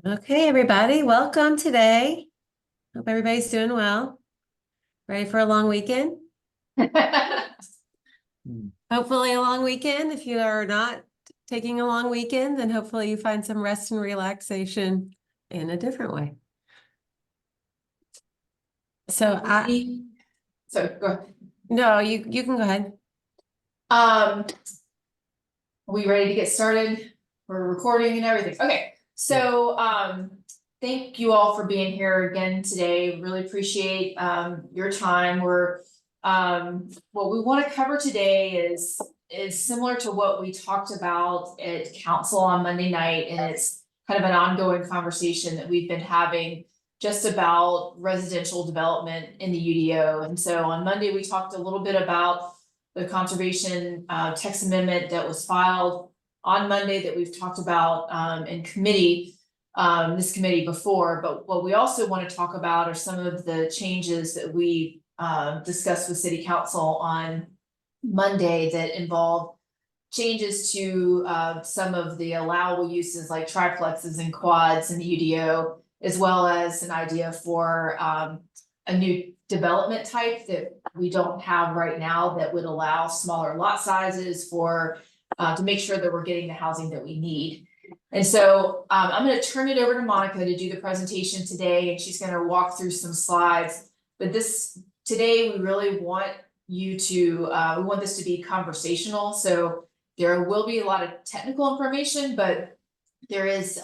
Okay, everybody, welcome today. Hope everybody's doing well. Ready for a long weekend? Hopefully a long weekend. If you are not taking a long weekend, then hopefully you find some rest and relaxation in a different way. So Go ahead. no, you can go ahead. Are we ready to get started? We're recording and everything. Okay, so thank you all for being here again today. Really appreciate your time. What we want to cover today is similar to what we talked about at council on Monday night, and it's kind of an ongoing conversation that we've been having just about residential development in the UDO. And so on Monday, we talked a little bit about the conservation text amendment that was filed on Monday that we've talked about in committee, this committee before. But what we also want to talk about are some of the changes that we discussed with City Council on Monday that involve changes to some of the allowable uses like triplexes and quads in the UDO, as well as an idea for a new development type that we don't have right now that would allow smaller lot sizes for to make sure that we're getting the housing that we need. And so I'm going to turn it over to Monica to do the presentation today, and she's going to walk through some slides. But today we really want you to we want this to be conversational. So there will be a lot of technical information, but it's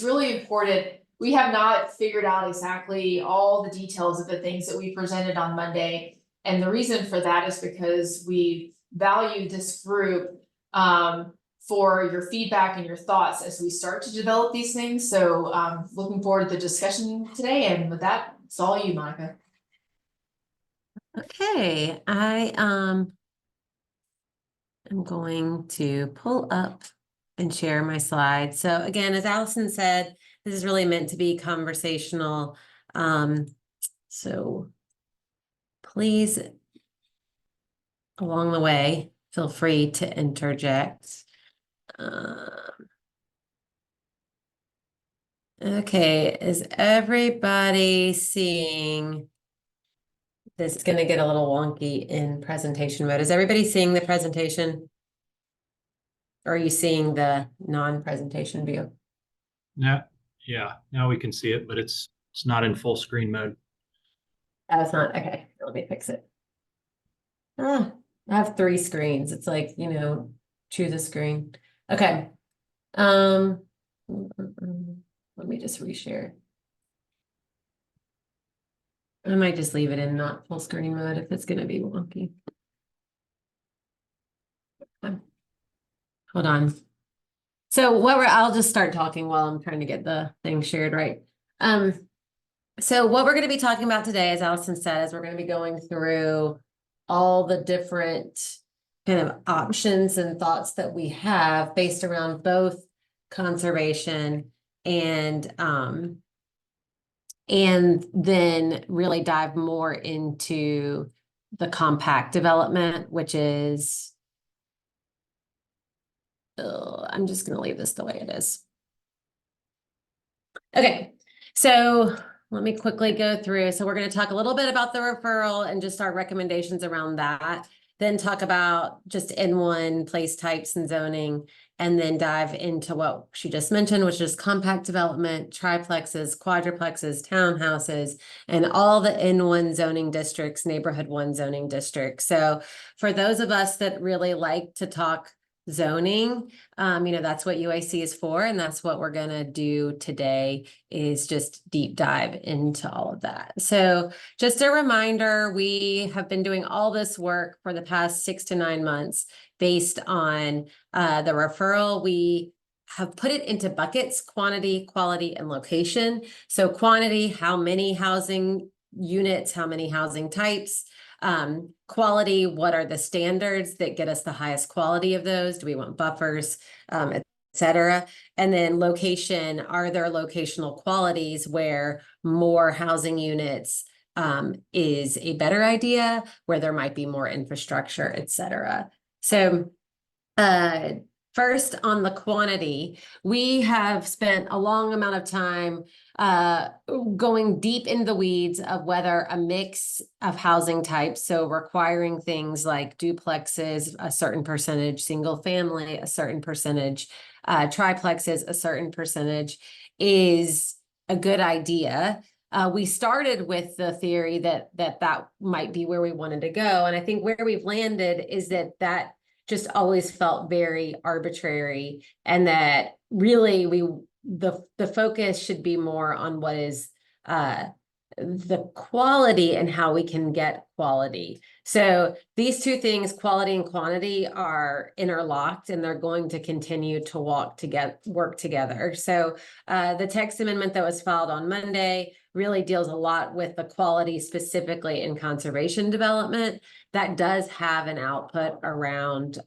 really important. We have not figured out exactly all the details of the things that we presented on Monday. And the reason for that is because we value this group for your feedback and your thoughts as we start to develop these things. So looking forward to the discussion today. And with that, it's all you, Monica. Okay, I'm going to pull up and share my slides. So again, as Allison said, this is really meant to be conversational. So please, along the way, feel free to interject. Okay, is everybody seeing? This is going to get a little wonky in presentation mode. Is everybody seeing the presentation? Or are you seeing the non-presentation view? Yeah, now we can see it, but it's not in full screen mode. Oh, it's not. Okay, let me fix it. I have 3 screens. It's like, choose a screen. Okay. Let me just reshare. I might just leave it in not full screen mode if it's going to be wonky. Hold on. So I'll just start talking while I'm trying to get the thing shared right. So what we're going to be talking about today, as Allison said, is we're going to be going through all the different kind of options and thoughts that we have based around both conservation and then really dive more into the compact development, which is I'm just going to leave this the way it is. Okay, so let me quickly go through. So we're going to talk a little bit about the referral and just our recommendations around that. Then talk about just N1 place types and zoning, and then dive into what she just mentioned, which is compact development, triplexes, quadruplexes, townhouses, and all the N1 zoning districts, neighborhood 1 zoning districts. So for those of us that really like to talk zoning, that's what UAC is for, and that's what we're going to do today, is just deep dive into all of that. So just a reminder, we have been doing all this work for the past 6 to 9 months based on the referral. We have put it into buckets: quantity, quality, and location. So quantity, how many housing units, how many housing types. Quality, what are the standards that get us the highest quality of those? Do we want buffers, etc.? And then location, are there locational qualities where more housing units is a better idea, where there might be more infrastructure, etc.? So First, on the quantity, we have spent a long amount of time going deep in the weeds of whether a mix of housing types, so requiring things like duplexes, a certain percentage, single family, a certain percentage, triplexes, a certain percentage, is a good idea. We started with the theory that might be where we wanted to go, and I think where we've landed is that just always felt very arbitrary, and that really the focus should be more on what is the quality and how we can get quality. So these two things, quality and quantity, are interlocked, and they're going to continue to work together. So the text amendment that was filed on Monday really deals a lot with the quality specifically in conservation development. That does have an output around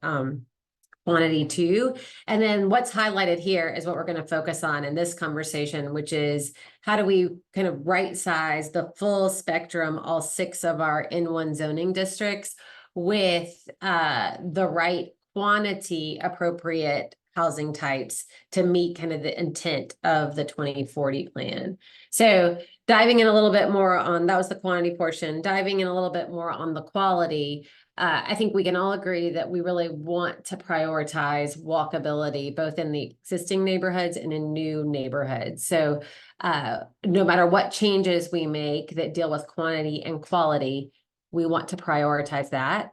quantity too. And then what's highlighted here is what we're going to focus on in this conversation, which is how do we kind of right size the full spectrum, all 6 of our N1 zoning districts, with the right quantity appropriate housing types to meet kind of the intent of the 2040 plan. So diving in a little bit more on, that was the quantity portion, diving in a little bit more on the quality. I think we can all agree that we really want to prioritize walkability, both in the existing neighborhoods and in new neighborhoods. So no matter what changes we make that deal with quantity and quality, we want to prioritize that.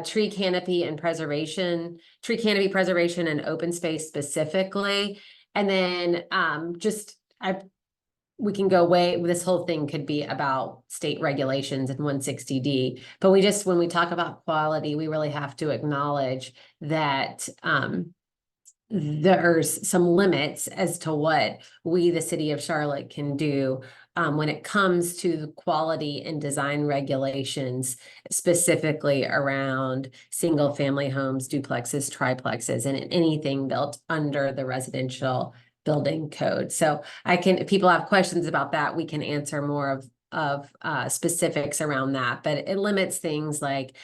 Tree canopy preservation and open space specifically. And then we can go this whole thing could be about state regulations and 160D, but when we talk about quality, we really have to acknowledge that there's some limits as to what we, the city of Charlotte, can do when it comes to quality and design regulations, specifically around single family homes, duplexes, triplexes, and anything built under the residential building code. So if people have questions about that, we can answer more of specifics around that, but it limits things like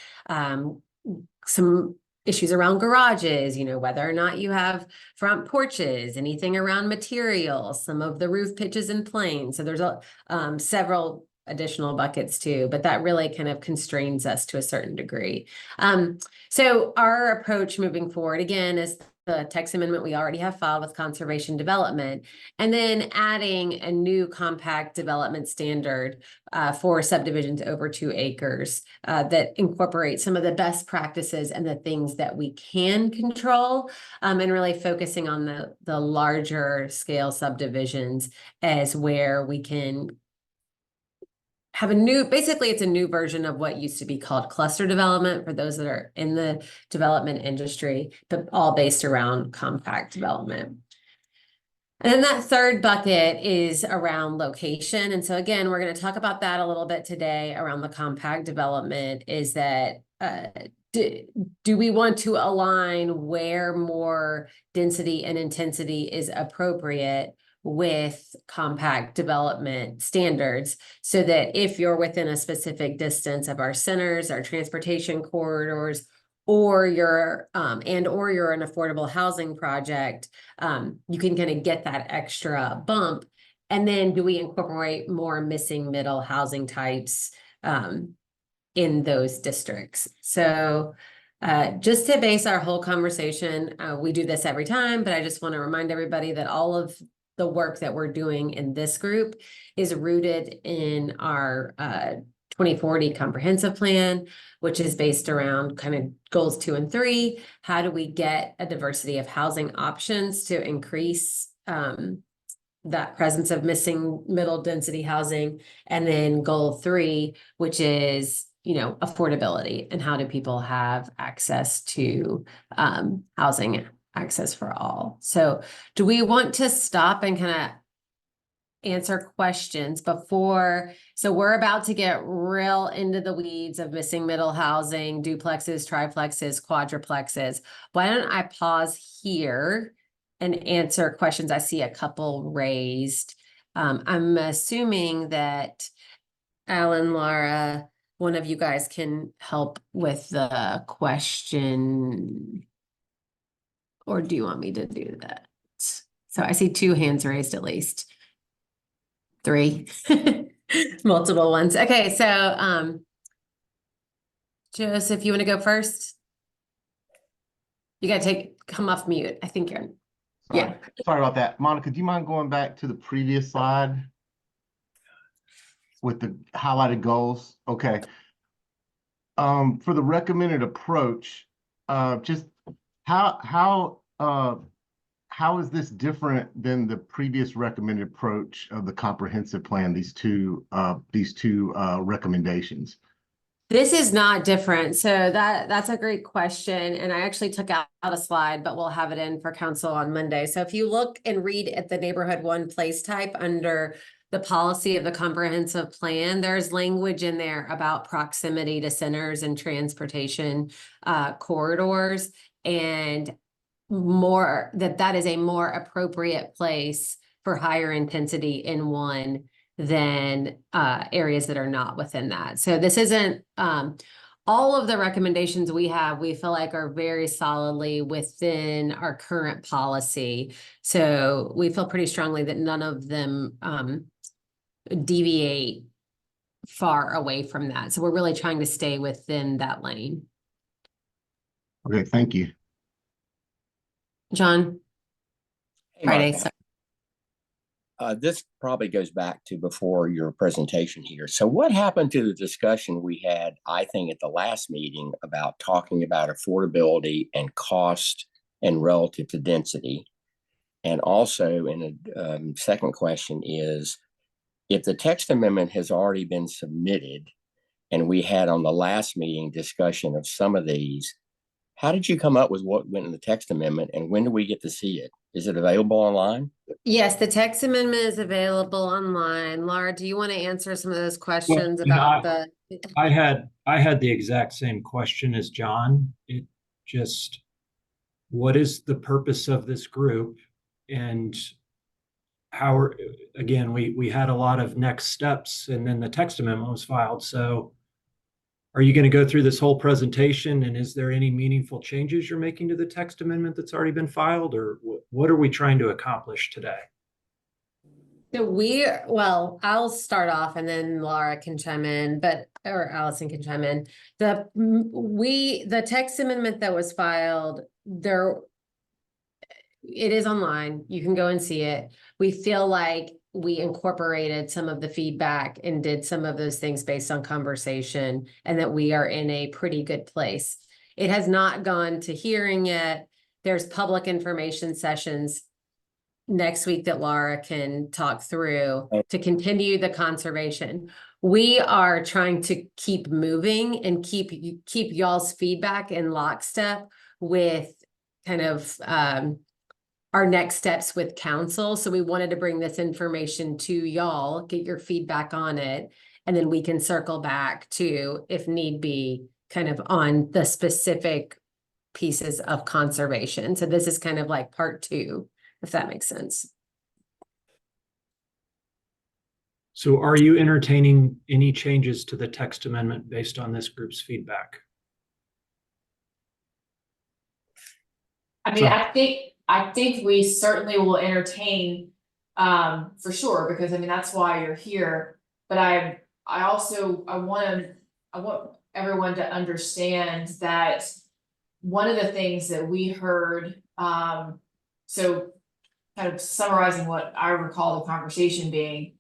some issues around garages, whether or not you have front porches, anything around materials, some of the roof pitches and planes. So there's several additional buckets too, but that really kind of constrains us to a certain degree. So our approach moving forward, again, is the text amendment we already have filed with conservation development, and then adding a new compact development standard for subdivisions over 2 acres that incorporates some of the best practices and the things that we can control, and really focusing on the larger scale subdivisions as where we can have basically it's a new version of what used to be called cluster development for those that are in the development industry, but all based around compact development. And then that third bucket is around location. And so again, we're going to talk about that a little bit today around the compact development, is that do we want to align where more density and intensity is appropriate with compact development standards, so that if you're within a specific distance of our centers, our transportation corridors, or you're an affordable housing project, you can kind of get that extra bump. And then do we incorporate more missing middle housing types in those districts? So just to base our whole conversation, we do this every time, but I just want to remind everybody that all of the work that we're doing in this group is rooted in our 2040 comprehensive plan, which is based around kind of goals 2 and 3. How do we get a diversity of housing options to increase that presence of missing middle density housing? And then goal 3, which is, affordability, and how do people have access to housing access for all. So do we want to stop and kind of answer questions before? So we're about to get real into the weeds of missing middle housing, duplexes, triplexes, quadruplexes. Why don't I pause here and answer questions? I see a couple raised. I'm assuming that Alan, Laura, one of you guys can help with the question. Or do you want me to do that? So I see 2 hands raised at least. 3, multiple ones. Okay, so, Joseph, you want to go first? You gotta come off mute. I think you're, yeah. Sorry about that. Monica, do you mind going back to the previous slide with the highlighted goals? Okay. For the recommended approach, just how is this different than the previous recommended approach of the comprehensive plan? These two recommendations. This is not different. So that's a great question. And I actually took out a slide, but we'll have it in for council on Monday. So if you look and read at the neighborhood 1 place type under the policy of the comprehensive plan, there's language in there about proximity to centers and transportation corridors, and more that is a more appropriate place for higher intensity in 1 than areas that are not within that. So this isn't all of the recommendations we have, we feel like are very solidly within our current policy. So we feel pretty strongly that none of them deviate far away from that. So we're really trying to stay within that lane. Okay, thank you. John? Hey, Friday. Monica. This probably goes back to before your presentation here. So what happened to the discussion we had, I think, at the last meeting about talking about affordability and cost and relative to density? And also in a second question is, if the text amendment has already been submitted and we had on the last meeting discussion of some of these, how did you come up with what went in the text amendment and when do we get to see it? Is it available online? Yes, the text amendment is available online. Laura, do you want to answer some of those questions you know, about the? I had the exact same question as John. It just, what is the purpose of this group? And how again, we had a lot of next steps and then the text amendment was filed. So are you going to go through this whole presentation, and is there any meaningful changes you're making to the text amendment that's already been filed, or what are we trying to accomplish today? So I'll start off and then Laura can chime in, or Allison can chime in. The text amendment that was filed, it is online. You can go and see it. We feel like we incorporated some of the feedback and did some of those things based on conversation, and that we are in a pretty good place. It has not gone to hearing yet. There's public information sessions next week that Laura can talk through to continue the conservation. We are trying to keep moving and keep y'all's feedback in lockstep with kind of our next steps with council. So we wanted to bring this information to y'all, get your feedback on it, and then we can circle back to, if need be, kind of on the specific pieces of conservation. So this is kind of like part 2, if that makes sense. So are you entertaining any changes to the text amendment based on this group's feedback? I mean, I think we certainly will entertain, for sure, because I mean, that's why you're here. But I want everyone to understand that one of the things that we heard, so kind of summarizing what I recall the conversation being,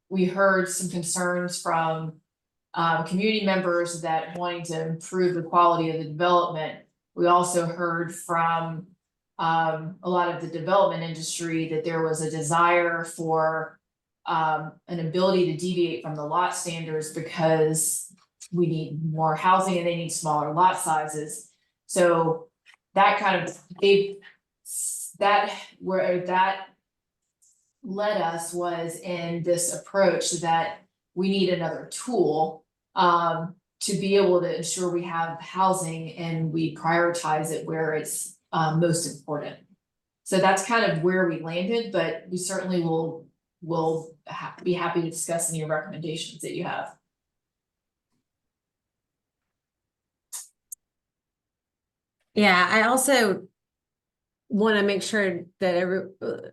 we heard some concerns from community members that wanting to improve the quality of the development. We also heard from a lot of the development industry that there was a desire for an ability to deviate from the lot standards because we need more housing and they need smaller lot sizes. So that kind of where that led us was in this approach that we need another tool to be able to ensure we have housing and we prioritize it where it's most important. So that's kind of where we landed, but we certainly will be happy to discuss any recommendations that you have. Yeah, I also want to make sure that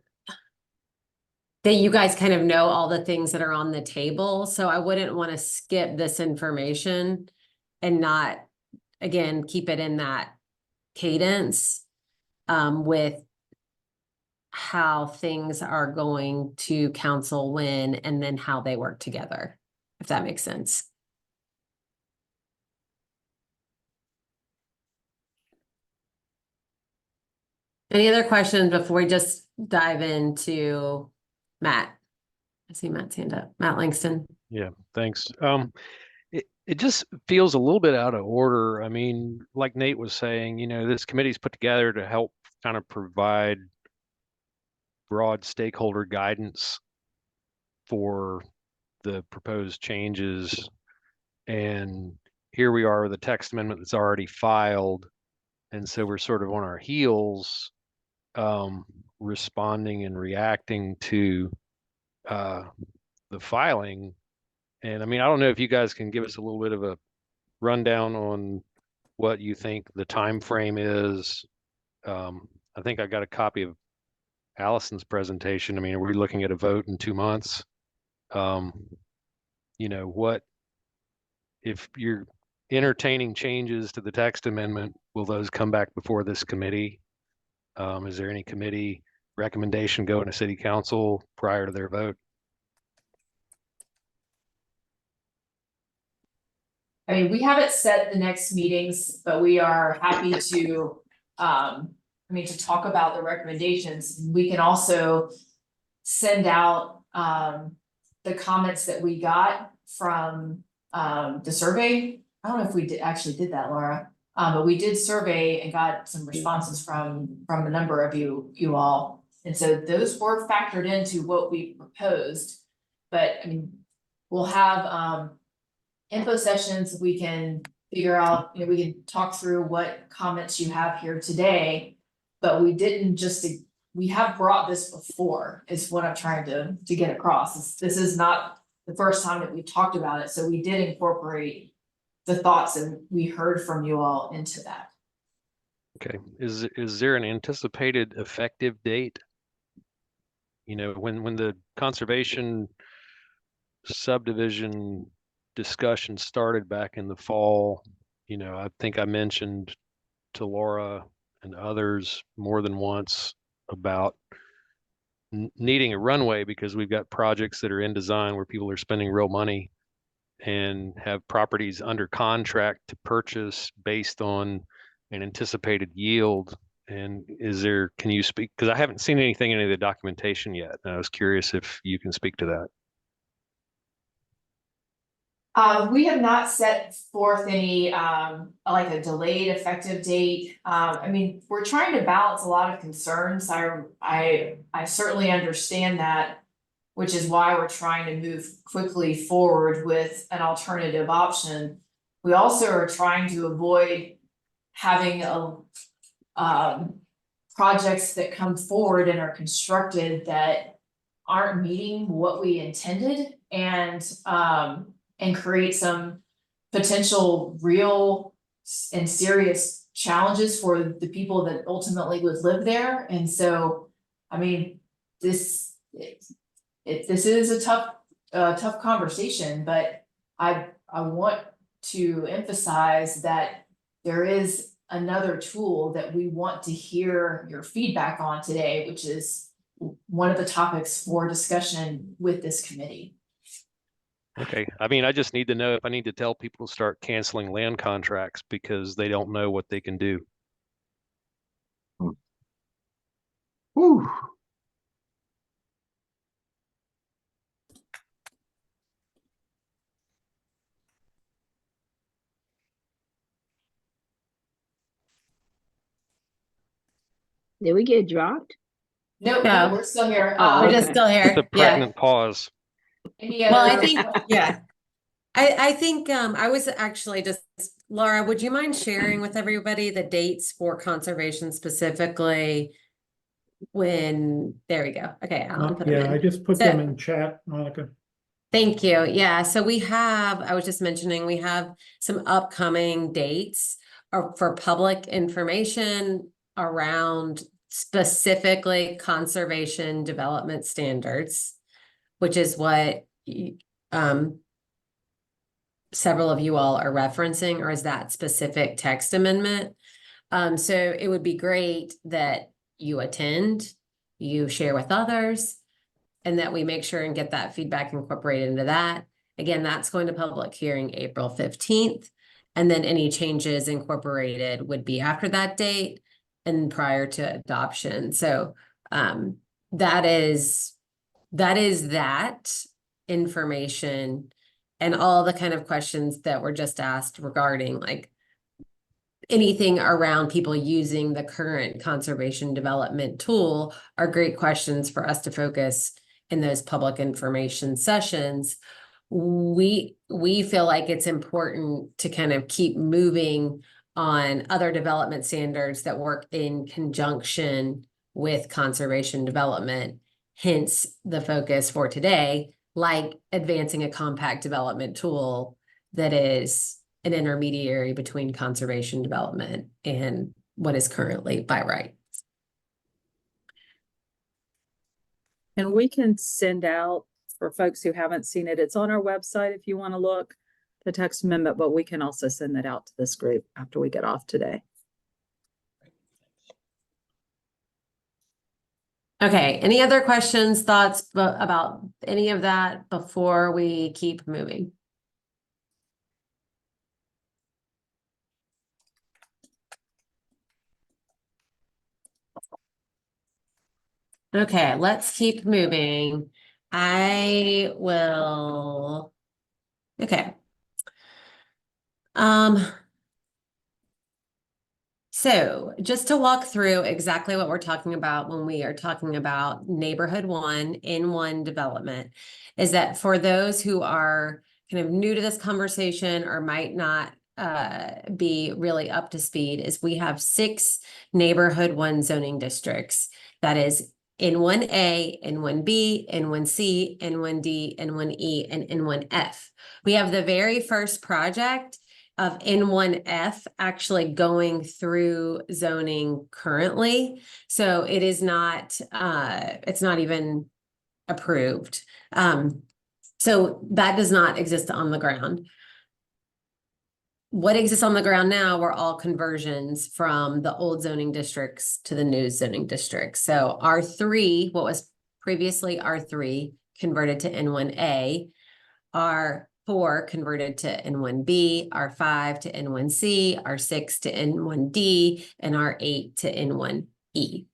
that you guys kind of know all the things that are on the table. So I wouldn't want to skip this information and not, again, keep it in that cadence with how things are going to council when and then how they work together, if that makes sense. Any other questions before we just dive into Matt? I see Matt's hand up. Matt Langston. Yeah, thanks. It just feels a little bit out of order. I mean, like Nate was saying, you know, this committee's put together to help kind of provide broad stakeholder guidance for the proposed changes. And here we are with a text amendment that's already filed. And so we're sort of on our heels, responding and reacting to the filing. And I mean, I don't know if you guys can give us a little bit of a rundown on what you think the time frame is. I think I got a copy of Allison's presentation. I mean, are we looking at a vote in 2 months? You know, what if you're entertaining changes to the text amendment, will those come back before this committee? Is there any committee recommendation going to city council prior to their vote? I mean, we haven't set the next meetings, but we are happy to, to talk about the recommendations. We can also send out, the comments that we got from, the survey. I don't know if we actually did that, Laura, but we did survey and got some responses from a number of you all. And so those were factored into what we proposed. But I mean, we'll have, info sessions. We can figure out, we can talk through what comments you have here today, but we didn't just, we have brought this before is what I'm trying to get across. This is not the first time that we've talked about it. So we did incorporate the thoughts and we heard from you all into that. Okay, is there an anticipated effective date? You know, when the conservation subdivision discussion started back in the fall, you know, I think I mentioned to Laura and others more than once about needing a runway because we've got projects that are in design where people are spending real money and have properties under contract to purchase based on an anticipated yield. And can you speak, because I haven't seen anything in any of the documentation yet, and I was curious if you can speak to that. We have not set forth any, like a delayed effective date. I mean, we're trying to balance a lot of concerns. I certainly understand that, which is why we're trying to move quickly forward with an alternative option. We also are trying to avoid having projects that come forward and are constructed that aren't meeting what we intended and create some potential real and serious challenges for the people that ultimately would live there. And so, I mean, this is a tough conversation, but I want to emphasize that there is another tool that we want to hear your feedback on today, which is one of the topics for discussion with this committee. Okay, I mean, I just need to know if I need to tell people to start canceling land contracts because they don't know what they can do. Whew. Did we get dropped? No, No. we're still here. Oh, We're just okay. still here. It's a pregnant pause. Any Well, I other- think, yeah. I think I was actually just, Laura, would you mind sharing with everybody the dates for conservation specifically? When, there we go. Okay, Alan put them Yeah, I in. just put So- them in chat, Monica. Thank you. Yeah, so we have, I was just mentioning, we have some upcoming dates for public information around specifically conservation development standards, which is what several of you all are referencing, or is that specific text amendment? So it would be great that you attend, you share with others, and that we make sure and get that feedback incorporated into that. Again, that's going to public hearing April 15th. And then any changes incorporated would be after that date and prior to adoption. So that is that information and all the kind of questions that were just asked regarding like anything around people using the current conservation development tool are great questions for us to focus in those public information sessions. We feel like it's important to kind of keep moving on other development standards that work in conjunction with conservation development, hence the focus for today, like advancing a compact development tool that is an intermediary between conservation development and what is currently by right. And we can send out for folks who haven't seen it. It's on our website if you want to look, the text amendment, but we can also send that out to this group after we get off today. Okay, any other questions, thoughts about any of that before we keep moving? Okay, let's keep moving. I will, okay. So just to walk through exactly what we're talking about when we are talking about neighborhood one in one development is that for those who are kind of new to this conversation or might not be really up to speed is we have 6 neighborhood one zoning districts. That is N1A, N1B, N1C, N1D, N1E, and N1F. We have the very first project of N1F actually going through zoning currently. So it is not, it's not even approved. So that does not exist on the ground. What exists on the ground now were all conversions from the old zoning districts to the new zoning districts. So R3, what was previously R3 converted to N1A, R4 converted to N1B, R5 to N1C, R6 to N1D, and R8 to N1E.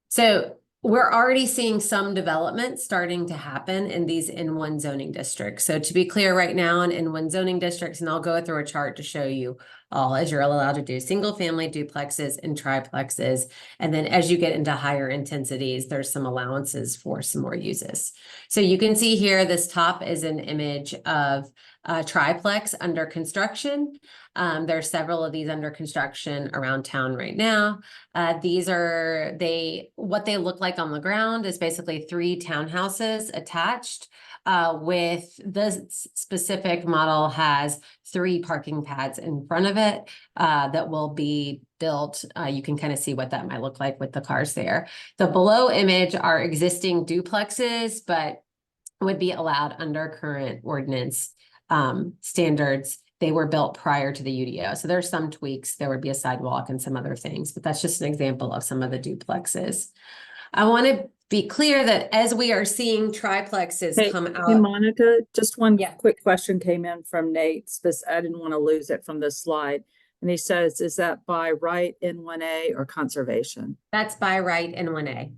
So we're already seeing some development starting to happen in these N1 zoning districts. So to be clear right now in N1 zoning districts, and I'll go through a chart to show you all as you're allowed to do single family duplexes and triplexes. And then as you get into higher intensities, there's some allowances for some more uses. So you can see here, this top is an image of a triplex under construction. There are several of these under construction around town right now. These are, what they look like on the ground is basically 3 townhouses attached. With this specific model has 3 parking pads in front of it that will be built. You can kind of see what that might look like with the cars there. The below image are existing duplexes, but would be allowed under current ordinance standards. They were built prior to the UDO. So there's some tweaks. There would be a sidewalk and some other things, but that's just an example of some of the duplexes. I want to be clear that as we are seeing triplexes come out. Hey, Monica, just one quick question came in from Nate. I didn't want to lose it from this slide. And he says, is that by right N1A or conservation? That's by right N1A.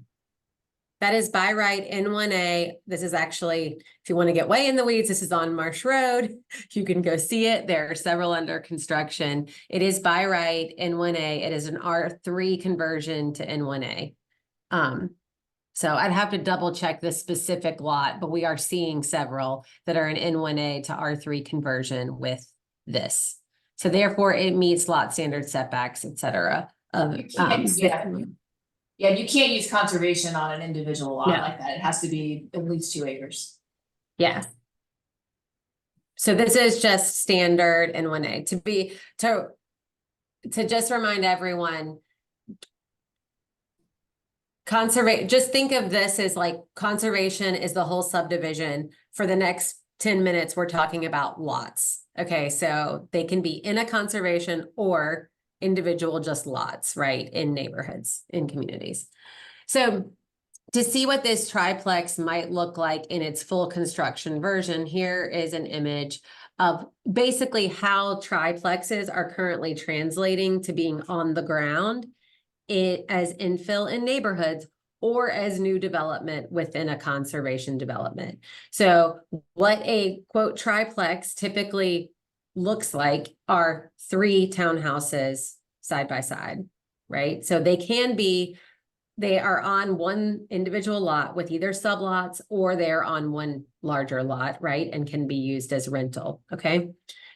That is by right N1A. This is actually, if you want to get way in the weeds, this is on Marsh Road. You can go see it. There are several under construction. It is by right N1A. It is an R3 conversion to N1A. So I'd have to double check this specific lot, but we are seeing several that are an N1A to R3 conversion with this. So therefore it meets lot standard setbacks, et cetera. Yeah, you can't use conservation on an individual lot No. like that. It has to be at least 2 acres. Yes. So this is just standard N1A. To just remind everyone, just think of this as like conservation is the whole subdivision. For the next 10 minutes, we're talking about lots. Okay, so they can be in a conservation or individual just lots, right? In neighborhoods, in communities. So to see what this triplex might look like in its full construction version, here is an image of basically how triplexes are currently translating to being on the ground as infill in neighborhoods or as new development within a conservation development. So what a quote triplex typically looks like are 3 townhouses side by side, right? So they are on one individual lot with either sublots or they're on one larger lot, right? And can be used as rental, okay?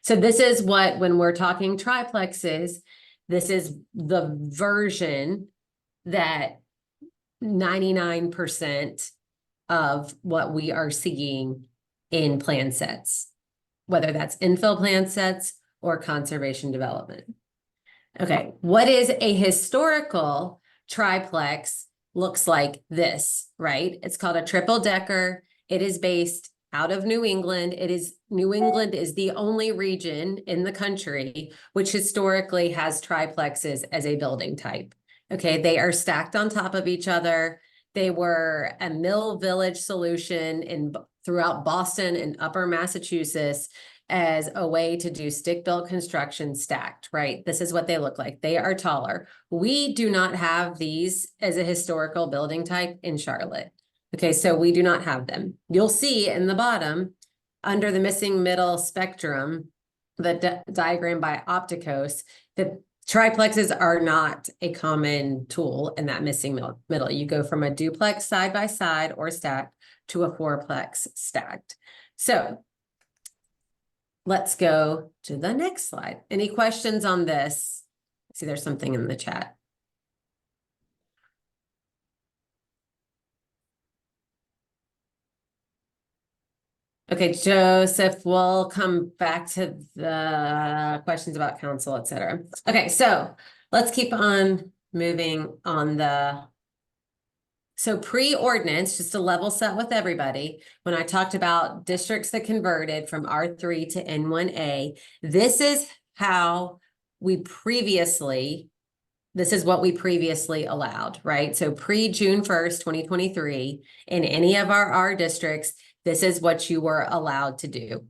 So this is what, when we're talking triplexes, this is the version that 99% of what we are seeing in plan sets, whether that's infill plan sets or conservation development. Okay, what is a historical triplex? Looks like this, right? It's called a triple decker. It is based out of New England. New England is the only region in the country which historically has triplexes as a building type. Okay, they are stacked on top of each other. They were a mill village solution throughout Boston and upper Massachusetts as a way to do stick-built construction stacked, right? This is what they look like. They are taller. We do not have these as a historical building type in Charlotte. Okay, so we do not have them. You'll see in the bottom, under the missing middle spectrum, the diagram by Opticos, the triplexes are not a common tool in that missing middle. You go from a duplex side by side or stacked to a fourplex stacked. So let's go to the next slide. Any questions on this? I see there's something in the chat. Okay, Joseph, we'll come back to the questions about council, et cetera. Okay, so let's keep on moving on so pre-ordinance, just to level set with everybody, when I talked about districts that converted from R3 to N1A, this is what we previously allowed, right? So pre-June 1st, 2023, in any of our R districts, this is what you were allowed to do.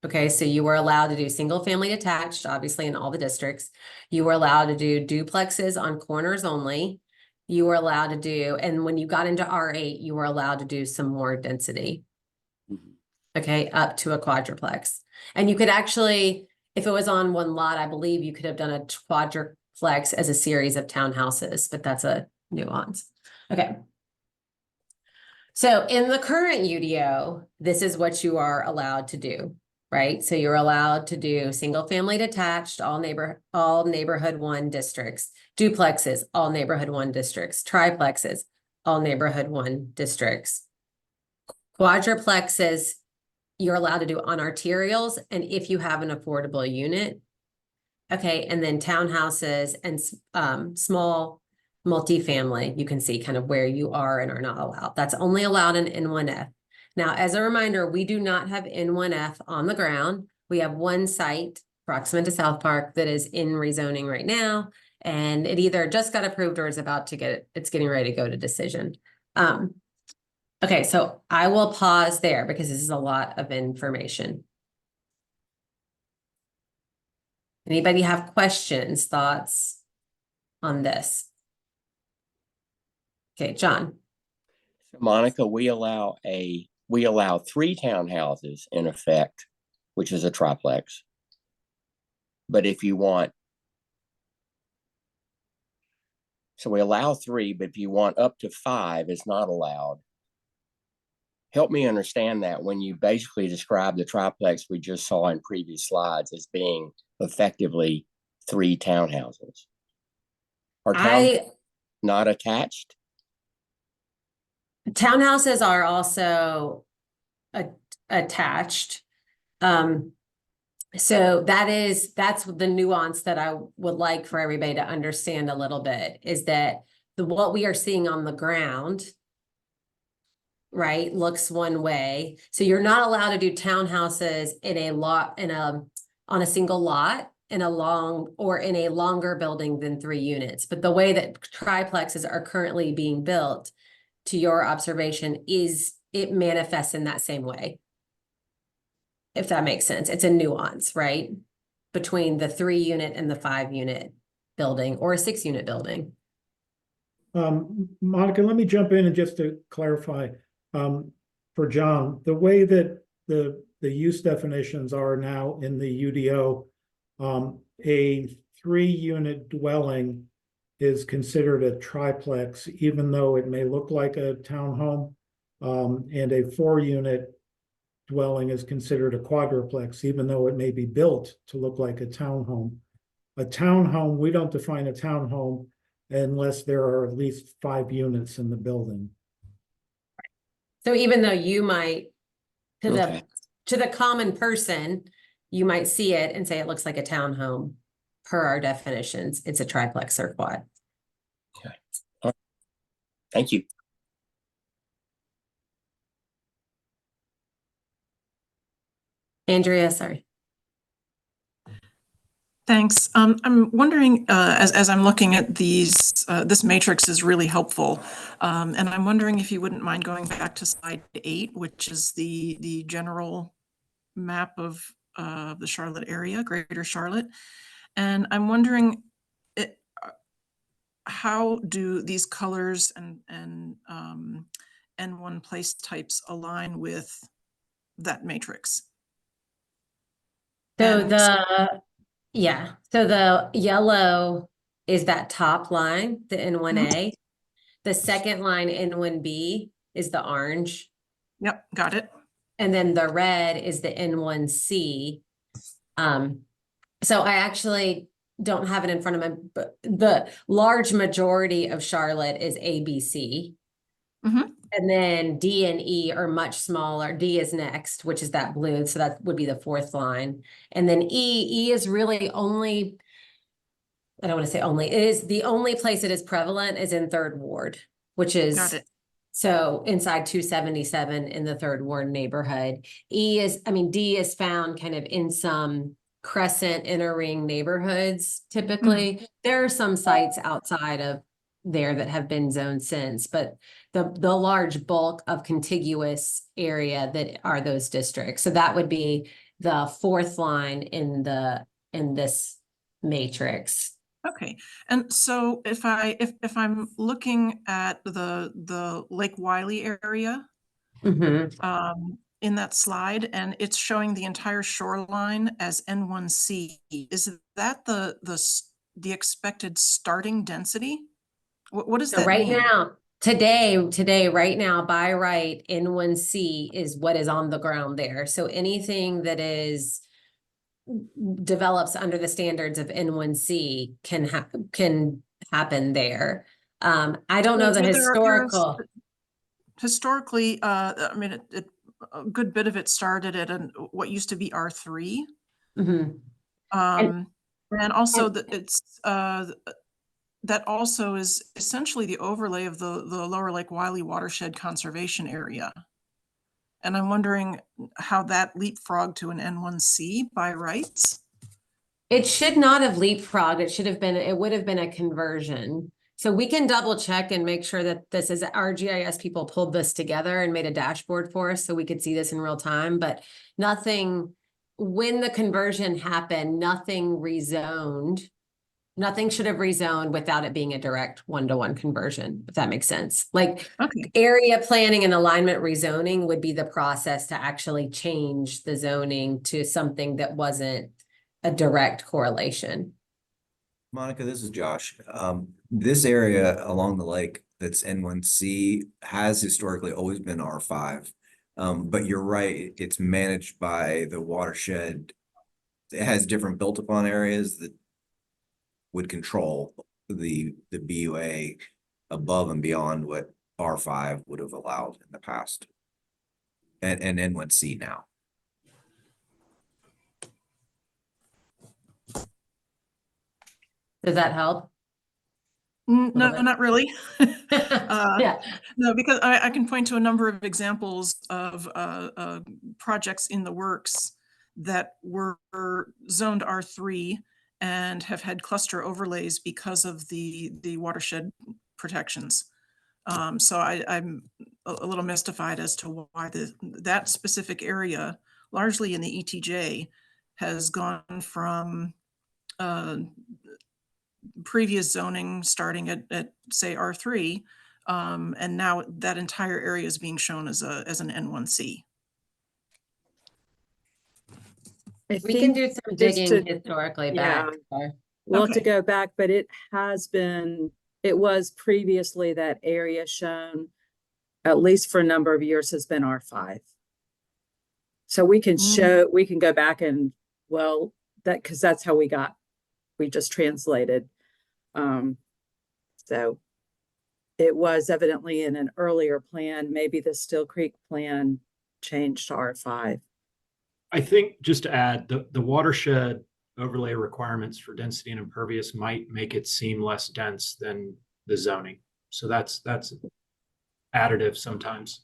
Okay, so you were allowed to do single family detached, obviously in all the districts. You were allowed to do duplexes on corners only. You were allowed to do, and when you got into R8, you were allowed to do some more density. Okay, up to a quadruplex. And you could actually, if it was on one lot, I believe you could have done a quadruplex as a series of townhouses, but that's a nuance. Okay. So in the current UDO, this is what you are allowed to do, right? So you're allowed to do single family detached, all neighborhood 1 districts, duplexes, all neighborhood 1 districts, triplexes, all neighborhood 1 districts. Quadruplexes, you're allowed to do on arterials, and if you have an affordable unit. Okay, and then townhouses and small multifamily, you can see kind of where you are and are not allowed. That's only allowed in N1F. Now, as a reminder, we do not have N1F on the ground. We have one site proximate to South Park that is in rezoning right now, and it either just got approved or is about to it's getting ready to go to decision. Okay, so I will pause there because this is a lot of information. Anybody have questions, thoughts on this? Okay, John. So Monica, we allow 3 townhouses in effect, which is a triplex. But if you want, so we allow 3, but if you want up to 5, it's not allowed. Help me understand that when you basically describe the triplex we just saw in previous slides as being effectively 3 townhouses. Are towns not attached? Townhouses are also attached. So that's the nuance that I would like for everybody to understand a little bit, is that what we are seeing on the ground, right, looks one way. So you're not allowed to do townhouses in a lot, on a single lot in a longer building than 3 units. But the way that triplexes are currently being built, to your observation, is it manifests in that same way. If that makes sense. It's a nuance, right? Between the 3 unit and the 5 unit building or a 6 unit building. Monica, let me jump in and just to clarify, for John, the way that the use definitions are now in the UDO, a 3-unit dwelling is considered a triplex, even though it may look like a townhome, and a 4-unit dwelling is considered a quadruplex, even though it may be built to look like a townhome. A townhome, we don't define a townhome unless there are at least 5 units in the building. So even though you might, Okay. to the common person, you might see it and say it looks like a townhome. Per our definitions, it's a triplex or quad. Thank you. Andrea, sorry. Thanks. I'm wondering, as I'm looking at these, this matrix is really helpful. And I'm wondering if you wouldn't mind going back to slide 8, which is the general map of the Charlotte area, Greater Charlotte. And I'm wondering, how do these colors and N1 place types align with that matrix? So And so the yellow is that top line, the N1A. The second line, N1B, is the orange. Yep, got it. And then the red is the N1C. So I actually don't have it in front of me, but the large majority of Charlotte is ABC. Mhm. And then D and E are much smaller. D is next, which is that blue. So that would be the 4th line. And then E is really only, I don't want to say only, it is the only place it is prevalent is in 3rd Ward, which is, Got it. so inside 277 in the 3rd Ward neighborhood. D is found kind of in some crescent inner ring neighborhoods. Typically, there are some sites outside of there that have been zoned since, but the large bulk of contiguous area that are those districts. So that would be the 4th line in this matrix. Okay, and so if I'm looking at the Lake Wiley area in that slide, and it's showing the entire shoreline as N1C, is that the expected starting density? What does So that right mean? now, today, right now, by right, N1C is what is on the ground there. So anything that develops under the standards of N1C can happen there. I don't know the historical. Historically, I mean, a good bit of it started at what used to be R3. And also that also is essentially the overlay of the Lower Lake Wiley watershed conservation area. And I'm wondering how that leapfrogged to an N1C by rights. It should not have leapfrogged. It would have been a conversion. So we can double check and make sure that this is, our GIS people pulled this together and made a dashboard for us so we could see this in real time, but nothing, when the conversion happened, nothing rezoned. Nothing should have rezoned without it being a direct 1-to-1 conversion, if that makes sense. Like area planning and alignment rezoning would be the process to actually change the zoning to something that wasn't a direct correlation. Monica, this is Josh. This area along the lake that's N1C has historically always been R5. But you're right, it's managed by the watershed. It has different built upon areas that would control the BUA above and beyond what R5 would have allowed in the past. And N1C now. Does that help? No, bit? not really. Yeah, No, because I can point to a number of examples of projects in the works that were zoned R3 and have had cluster overlays because of the watershed protections. So I'm a little mystified as to why that specific area, largely in the ETJ, has gone from previous zoning starting at say R3, and now that entire area is being shown as an N1C. I we can think do some just digging to, historically yeah, back. So. we'll have to Okay. go back, but it was previously that area shown, at least for a number of years, has been R5. So we can go back and, well, because that's how we just translated. So it was evidently in an earlier plan, maybe the Still Creek plan changed to R5. I think just to add, the watershed overlay requirements for density and impervious might make it seem less dense than the zoning. So that's additive sometimes.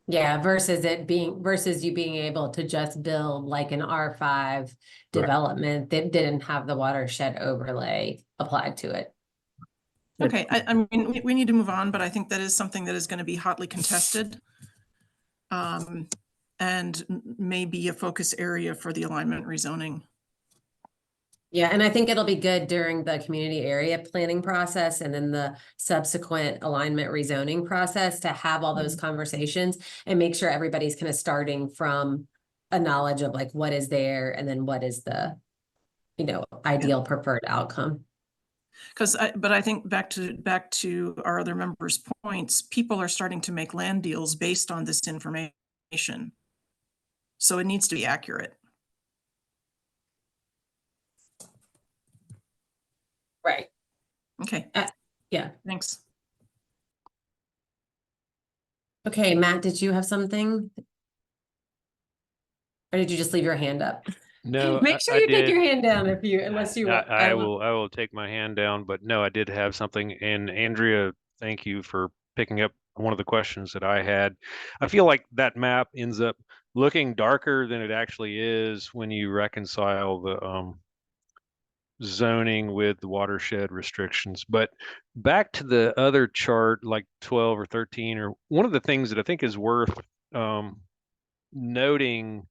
Yeah, versus you being able to just build like an R5 development that didn't have the watershed overlay applied to it. Okay, I mean, we need to move on, but I think that is something that is going to be hotly contested. And may be a focus area for the alignment rezoning. Yeah, and I think it'll be good during the community area planning process and then the subsequent alignment rezoning process to have all those conversations and make sure everybody's kind of starting from a knowledge of like what is there and then what is the, ideal preferred outcome. But I think back to our other members' points, people are starting to make land deals based on this information. So it needs to be accurate. Right. Okay. Yeah. Thanks. Okay, Matt, did you have something? Or did you just leave your hand up? No, Make sure I you take did. your hand down unless you want. I will take my hand down, but no, I did have something. And Andrea, thank you for picking up one of the questions that I had. I feel like that map ends up looking darker than it actually is when you reconcile the zoning with the watershed restrictions. But back to the other chart, like 12 or 13, or one of the things that I think is worth noting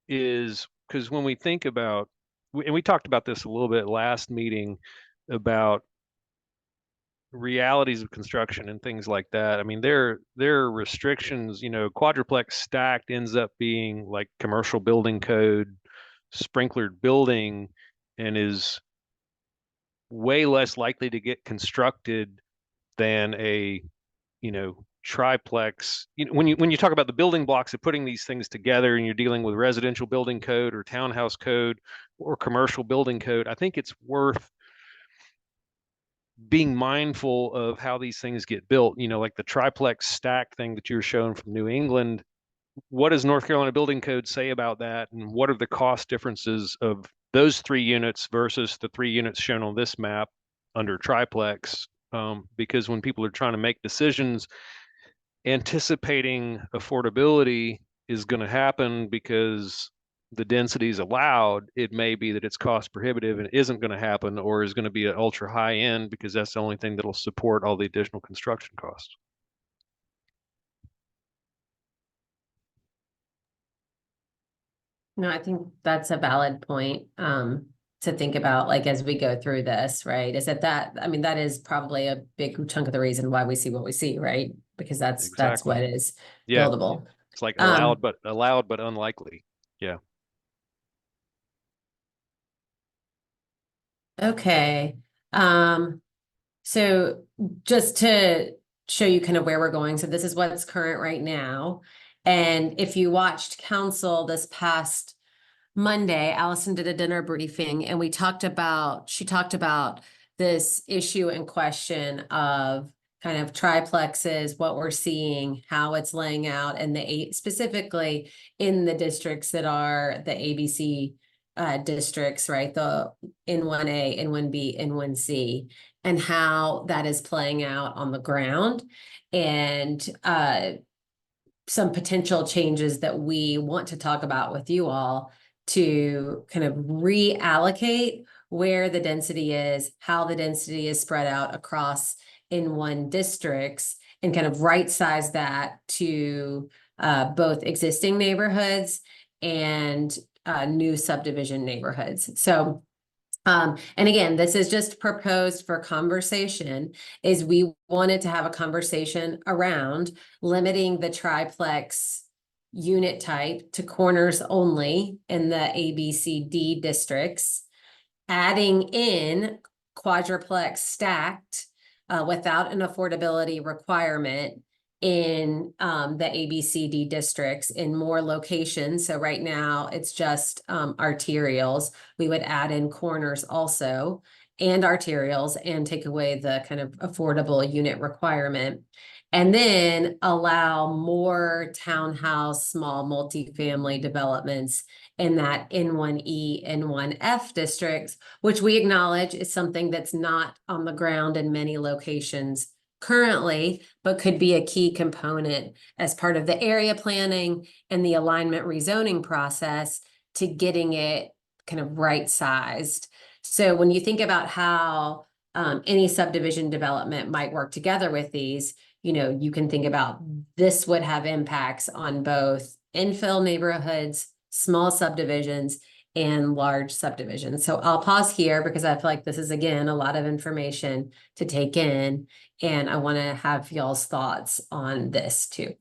is because when we think about, and we talked about this a little bit last meeting about realities of construction and things like that. I mean, there are restrictions, quadruplex stacked ends up being like commercial building code, sprinklered building, and is way less likely to get constructed than a, triplex. When you talk about the building blocks of putting these things together and you're dealing with residential building code or townhouse code or commercial building code, I think it's worth being mindful of how these things get built. Like the triplex stack thing that you were showing from New England. What does North Carolina building code say about that? And what are the cost differences of those 3 units versus the 3 units shown on this map under triplex? Because when people are trying to make decisions, anticipating affordability is going to happen because the density is allowed. It may be that it's cost prohibitive and isn't going to happen, or is going to be an ultra high end because that's the only thing that'll support all the additional construction costs. No, I think that's a valid point to think about, like, as we go through this, right? Is that I mean, that is probably a big chunk of the reason why we see what we see, right? Because that's Exactly. what is Yeah. buildable. It's like allowed but unlikely. Yeah. Okay. So just to show you kind of where we're going. So this is what's current right now. And if you watched council this past Monday, Allison did a dinner briefing and she talked about this issue in question of kind of triplexes, what we're seeing, how it's laying out, and specifically in the districts that are the ABC districts, right? The N1A, N1B, N1C, and how that is playing out on the ground, and some potential changes that we want to talk about with you all to kind of reallocate where the density is, how the density is spread out across N1 districts, and kind of right size that to both existing neighborhoods and new subdivision neighborhoods. So, and again, this is just proposed for conversation, is we wanted to have a conversation around limiting the triplex unit type to corners only in the A, B, C, D districts, adding in quadruplex stacked without an affordability requirement in the ABCD districts in more locations. So right now it's just arterials. We would add in corners also and arterials and take away the kind of affordable unit requirement. And then allow more townhouse, small multifamily developments in that N1E, N1F districts, which we acknowledge is something that's not on the ground in many locations currently, but could be a key component as part of the area planning and the alignment rezoning process to getting it kind of right sized. So when you think about how any subdivision development might work together with these, you know, you can think about this would have impacts on both infill neighborhoods, small subdivisions, and large subdivisions. So I'll pause here because I feel like this is, again, a lot of information to take in, and I want to have y'all's thoughts on this too.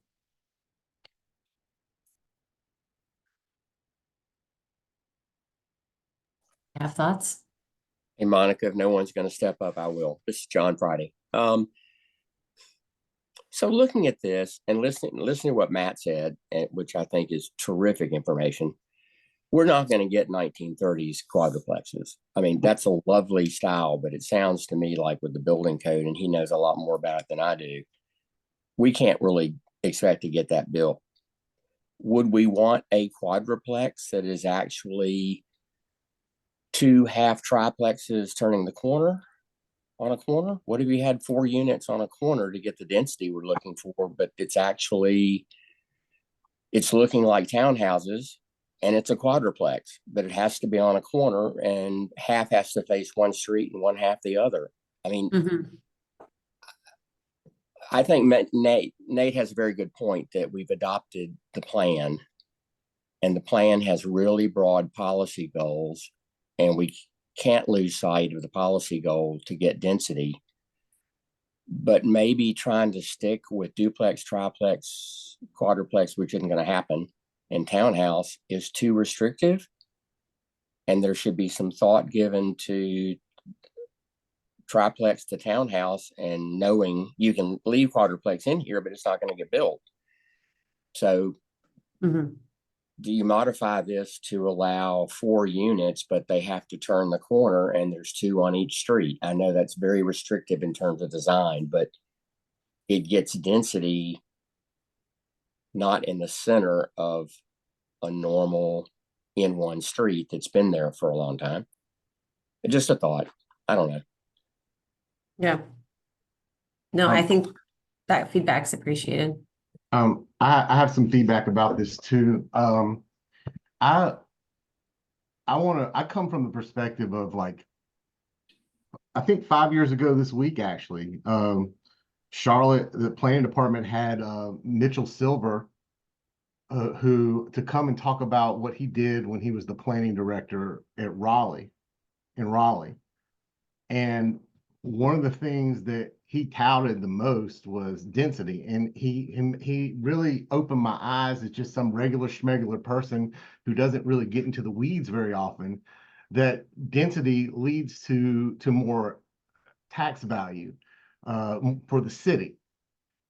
Have thoughts? Hey, Monica, if no one's going to step up, I will. This is John Friday. So looking at this and listening to what Matt said, which I think is terrific information, we're not going to get 1930s quadruplexes. I mean, that's a lovely style, but it sounds to me like with the building code, and he knows a lot more about it than I do, we can't really expect to get that built. Would we want a quadruplex that is actually 2 half triplexes turning the corner on a corner? What if you had 4 units on a corner to get the density we're looking for, but it's looking like townhouses and it's a quadruplex, but it has to be on a corner and half has to face one street and one half the other. I mean, I think Nate has a very good point that we've adopted the plan, and the plan has really broad policy goals, and we can't lose sight of the policy goal to get density. But maybe trying to stick with duplex, triplex, quadruplex, which isn't going to happen, and townhouse is too restrictive. And there should be some thought given to triplex to townhouse, and knowing you can leave quadruplex in here, but it's not going to get built. So do you modify this to allow 4 units, but they have to turn the corner and there's 2 on each street? I know that's very restrictive in terms of design, but it gets density not in the center of a normal N1 street that's been there for a long time. Just a thought. I don't know. Yeah. No, I think that feedback's appreciated. I have some feedback about this too. I come from the perspective of, like, I think 5 years ago this week, actually, Charlotte, the planning department had Mitchell Silver, who to come and talk about what he did when he was the planning director at Raleigh. And one of the things that he touted the most was density. And he really opened my eyes as just some regular schmegular person who doesn't really get into the weeds very often, that density leads to more tax value for the city.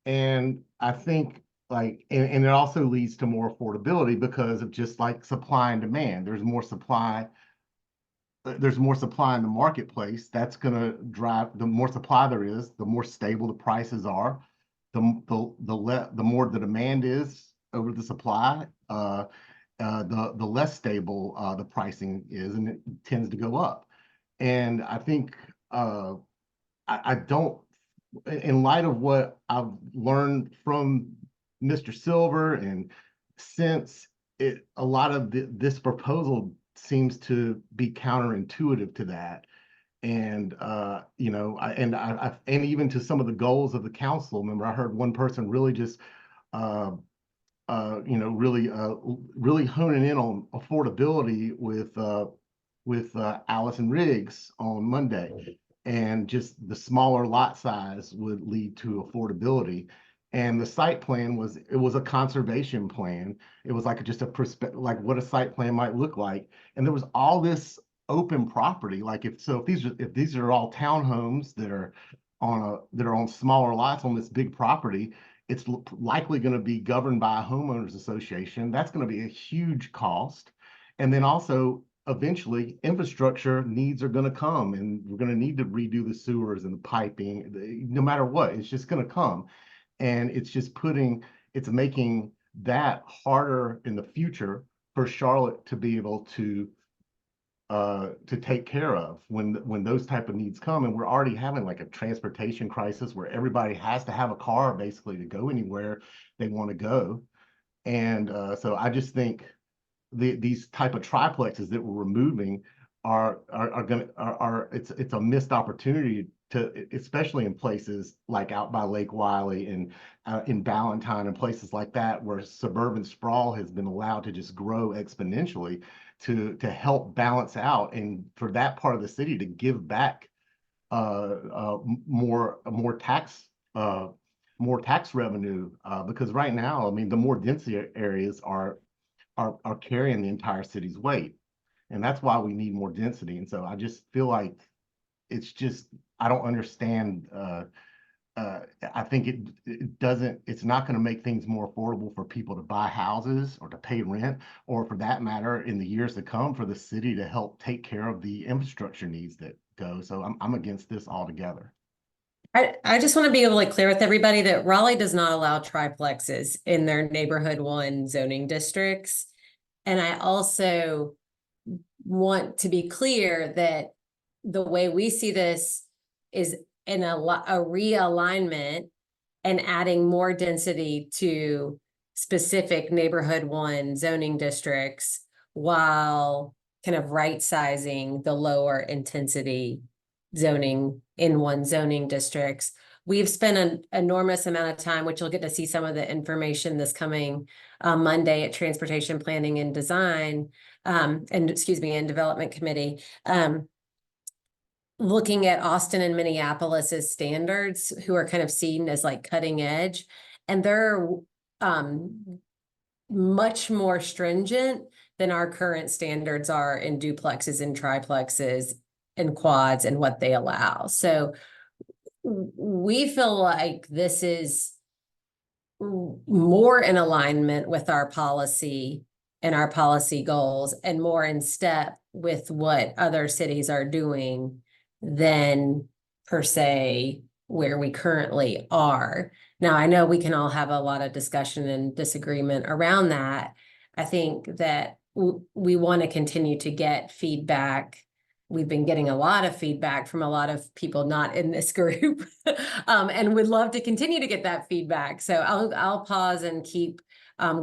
And I think, like, and it also leads to more affordability because of just like supply and demand. There's more supply in the marketplace. That's going to drive, the more supply there is, the more stable the prices are, the more the demand is over the supply. the less stable the pricing is, and it tends to go up. And I think I don't, in light of what I've learned from Mr. Silver, and since a lot of this proposal seems to be counterintuitive to that. And you know, and even to some of the goals of the council. Remember, I heard one person really just you know, really honing in on affordability with Allison Riggs on Monday, and just the smaller lot size would lead to affordability. And the site plan was, it was a conservation plan. It was like just a perspective, like what a site plan might look like. And there was all this open property. Like if these are all townhomes that are on smaller lots on this big property, it's likely going to be governed by a homeowners association. That's going to be a huge cost. And then also, eventually, infrastructure needs are going to come, and we're going to need to redo the sewers and the piping. No matter what, it's just going to come. And it's just it's making that harder in the future for Charlotte to be able to take care of when those type of needs come. And we're already having like a transportation crisis where everybody has to have a car basically to go anywhere they want to go. And so I just think these type of triplexes that we're removing it's a missed opportunity to, especially in places like out by Lake Wiley and in Ballantyne and places like that, where suburban sprawl has been allowed to just grow exponentially, to help balance out, and for that part of the city to give back more tax revenue, because right now, I mean, the more density areas are carrying the entire city's weight, and that's why we need more density. And so I just feel like I don't understand. I think it's not going to make things more affordable for people to buy houses or to pay rent, or for that matter, in the years to come, for the city to help take care of the infrastructure needs that go. So I'm against this altogether. I just want to be able to clear with everybody that Raleigh does not allow triplexes in their neighborhood 1 zoning districts. And I also want to be clear that the way we see this is in a realignment and adding more density to specific neighborhood 1 zoning districts, while kind of right sizing the lower intensity zoning in 1 zoning districts. We've spent an enormous amount of time, which you'll get to see some of the information this coming Monday at Transportation Planning and Design, and Development Committee, looking at Austin and Minneapolis's standards, who are kind of seen as like cutting edge, and they're much more stringent than our current standards are in duplexes and triplexes and quads and what they allow. So we feel like this is more in alignment with our policy and our policy goals, and more in step with what other cities are doing than per se where we currently are. Now, I know we can all have a lot of discussion and disagreement around that. I think that we want to continue to get feedback. We've been getting a lot of feedback from a lot of people not in this group, and would love to continue to get that feedback. So I'll pause and keep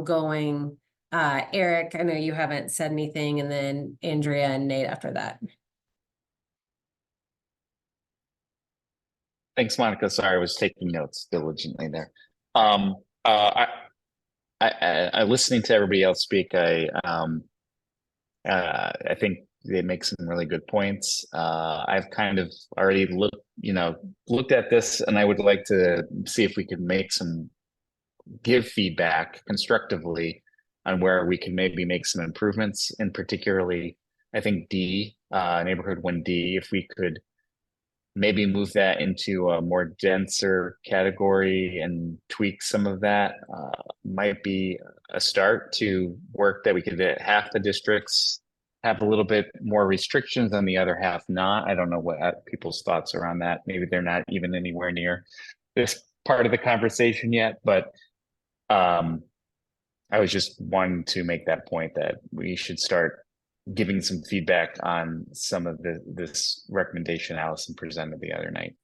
going. Eric, I know you haven't said anything, and then Andrea and Nate after that. Thanks, Monica. Sorry, I was taking notes diligently there. I listening to everybody else speak, I think they make some really good points. I've kind of already looked at this, and I would like to see if we could give feedback constructively on where we can maybe make some improvements, and particularly, I think neighborhood 1D, if we could maybe move that into a more denser category and tweak some of that, might be a start to work that we could at half the districts have a little bit more restrictions and the other half not. I don't know what people's thoughts are on that. Maybe they're not even anywhere near this part of the conversation yet, but I was just wanting to make that point that we should start giving some feedback on some of this recommendation Allison presented the other night.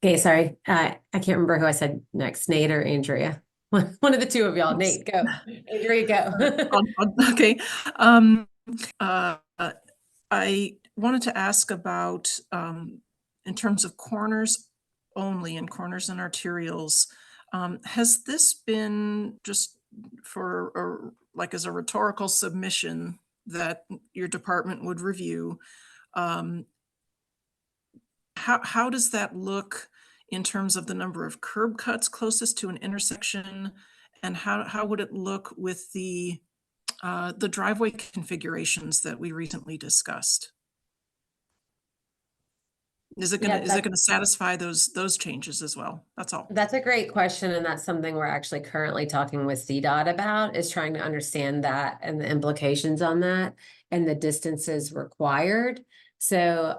Okay, sorry. I can't remember who I said next, Nate or Andrea. One of the two of y'all. Nate, go. Andrea, go. Okay. Uh, I wanted to ask about, in terms of corners only and corners and arterials, has this been just for, or like as a rhetorical submission that your department would review? How does that look in terms of the number of curb cuts closest to an intersection? And how would it look with the driveway configurations that we recently discussed? Is it Yeah, gonna satisfy those changes as well? That's all. That's a great question, and that's something we're actually currently talking with CDOT about, is trying to understand that and the implications on that and the distances required. So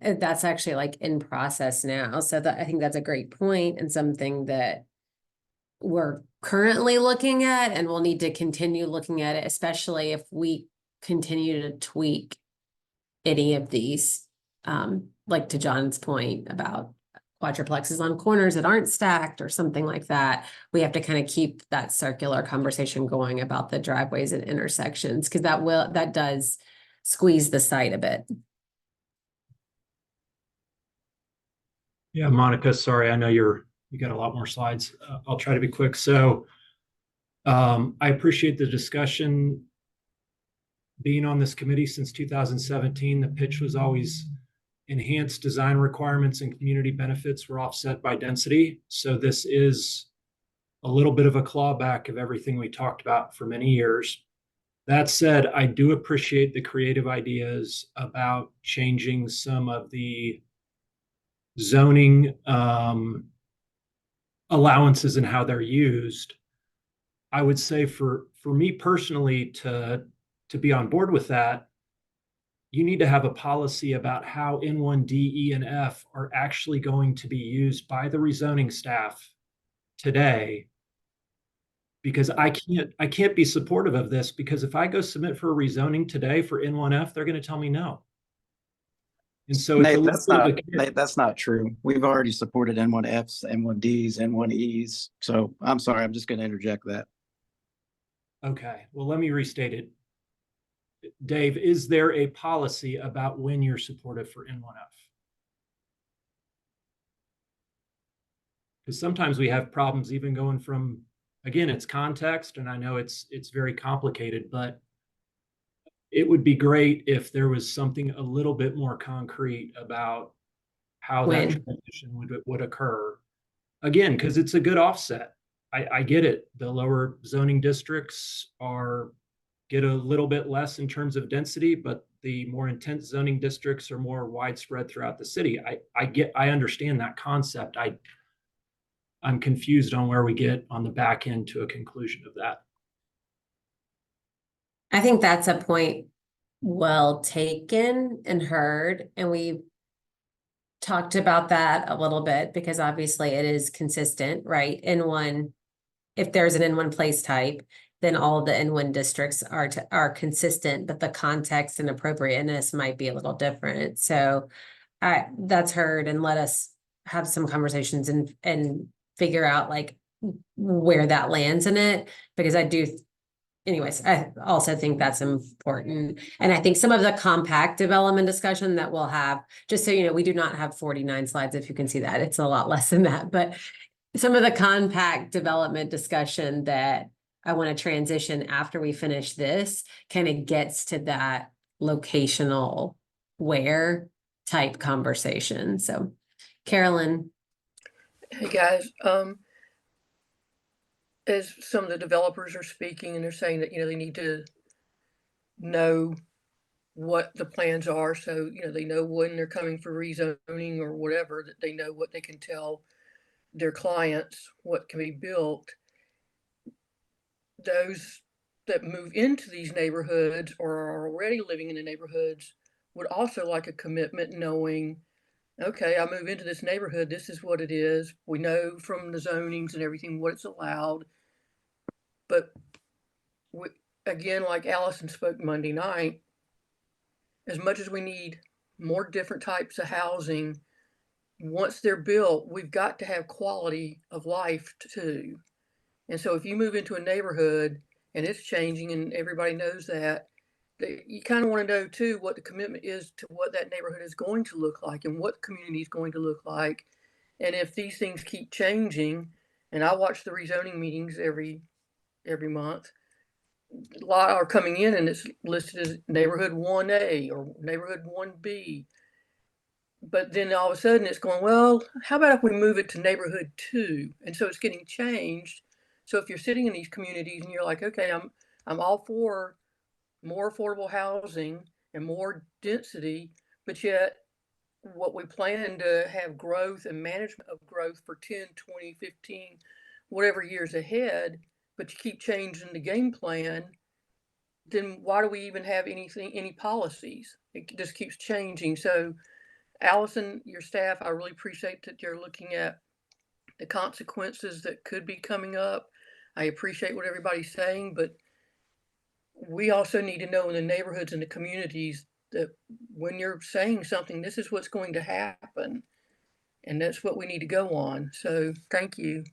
that's actually like in process now. So that, I think that's a great point and something that we're currently looking at, and we'll need to continue looking at it, especially if we continue to tweak any of these. Like to John's point about quadruplexes on corners that aren't stacked or something like that. We have to kind of keep that circular conversation going about the driveways and intersections, because that does squeeze the site a bit. Yeah, Monica, sorry, I know you got a lot more slides. I'll try to be quick. So I appreciate the discussion. Being on this committee since 2017, the pitch was always enhanced design requirements and community benefits were offset by density. So this is a little bit of a clawback of everything we talked about for many years. That said, I do appreciate the creative ideas about changing some of the zoning allowances and how they're used. I would say for me personally to be on board with that, you need to have a policy about how N1, D, E, and F are actually going to be used by the rezoning staff today. Because I can't be supportive of this, because if I go submit for a rezoning today for N1F, they're going to tell me no. And so it's Nate, that's not true. We've already supported N1Fs, N1Ds, N1Es. So I'm sorry, I'm just going to interject that. Okay, well, let me restate it. Dave, is there a policy about when you're supportive for N1F? Because sometimes we have problems even going from, again, it's context, and I know it's very complicated, but it would be great if there was something a little bit more concrete about how that transition would occur. Again, because it's a good offset. I get it. The lower zoning districts get a little bit less in terms of density, but the more intense zoning districts are more widespread throughout the city. I understand that concept. I'm confused on where we get on the back end to a conclusion of that. I think that's a point well taken and heard, and we talked about that a little bit because obviously it is consistent, right? If there's an N1 place type, then all of the N1 districts are consistent, but the context and appropriateness might be a little different. So that's heard, and let us have some conversations and figure out like where that lands in it, because anyways, I also think that's important. And I think some of the compact development discussion that we'll have, just so you know, we do not have 49 slides, if you can see that. It's a lot less than that, but some of the compact development discussion that I want to transition after we finish this kind of gets to that locational where type conversation. So Carolyn. Hey guys, as some of the developers are speaking and they're saying that, they need to know what the plans are. So, they know when they're coming for rezoning or whatever, that they know what they can tell their clients, what can be built. Those that move into these neighborhoods or are already living in the neighborhoods would also like a commitment knowing okay, I move into this neighborhood, this is what it is. We know from the zonings and everything what it's allowed. But we, again, like Allison spoke Monday night, as much as we need more different types of housing, once they're built, we've got to have quality of life too. And so if you move into a neighborhood and it's changing and everybody knows that, you kind of want to know too what the commitment is to what that neighborhood is going to look like and what the community is going to look like. And if these things keep changing, and I watch the rezoning meetings every month, a lot are coming in and it's listed as neighborhood 1A or neighborhood 1B. But then all of a sudden it's going, well, how about if we move it to neighborhood 2? And so it's getting changed. So if you're sitting in these communities and you're like, okay, I'm all for more affordable housing and more density, but yet what we plan to have growth and management of growth for 10, 20, 15, whatever years ahead, but you keep changing the game plan, then why do we even have any policies? It just keeps changing. So Allison, your staff, I really appreciate that you're looking at the consequences that could be coming up. I appreciate what everybody's saying, but we also need to know in the neighborhoods and the communities that when you're saying something, this is what's going to happen. And that's what we need to go on. So thank you.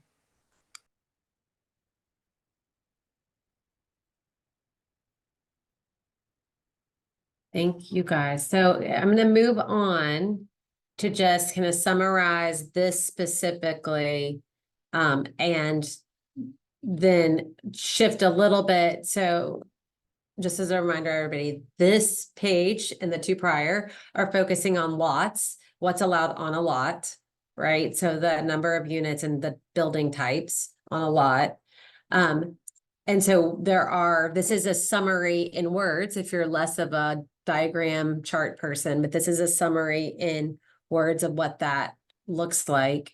Thank you guys. So I'm going to move on to just kind of summarize this specifically, and then shift a little bit. So just as a reminder, everybody, this page and the two prior are focusing on lots, what's allowed on a lot, right? So the number of units and the building types on a lot. And so this is a summary in words if you're less of a diagram chart person, but this is a summary in words of what that looks like.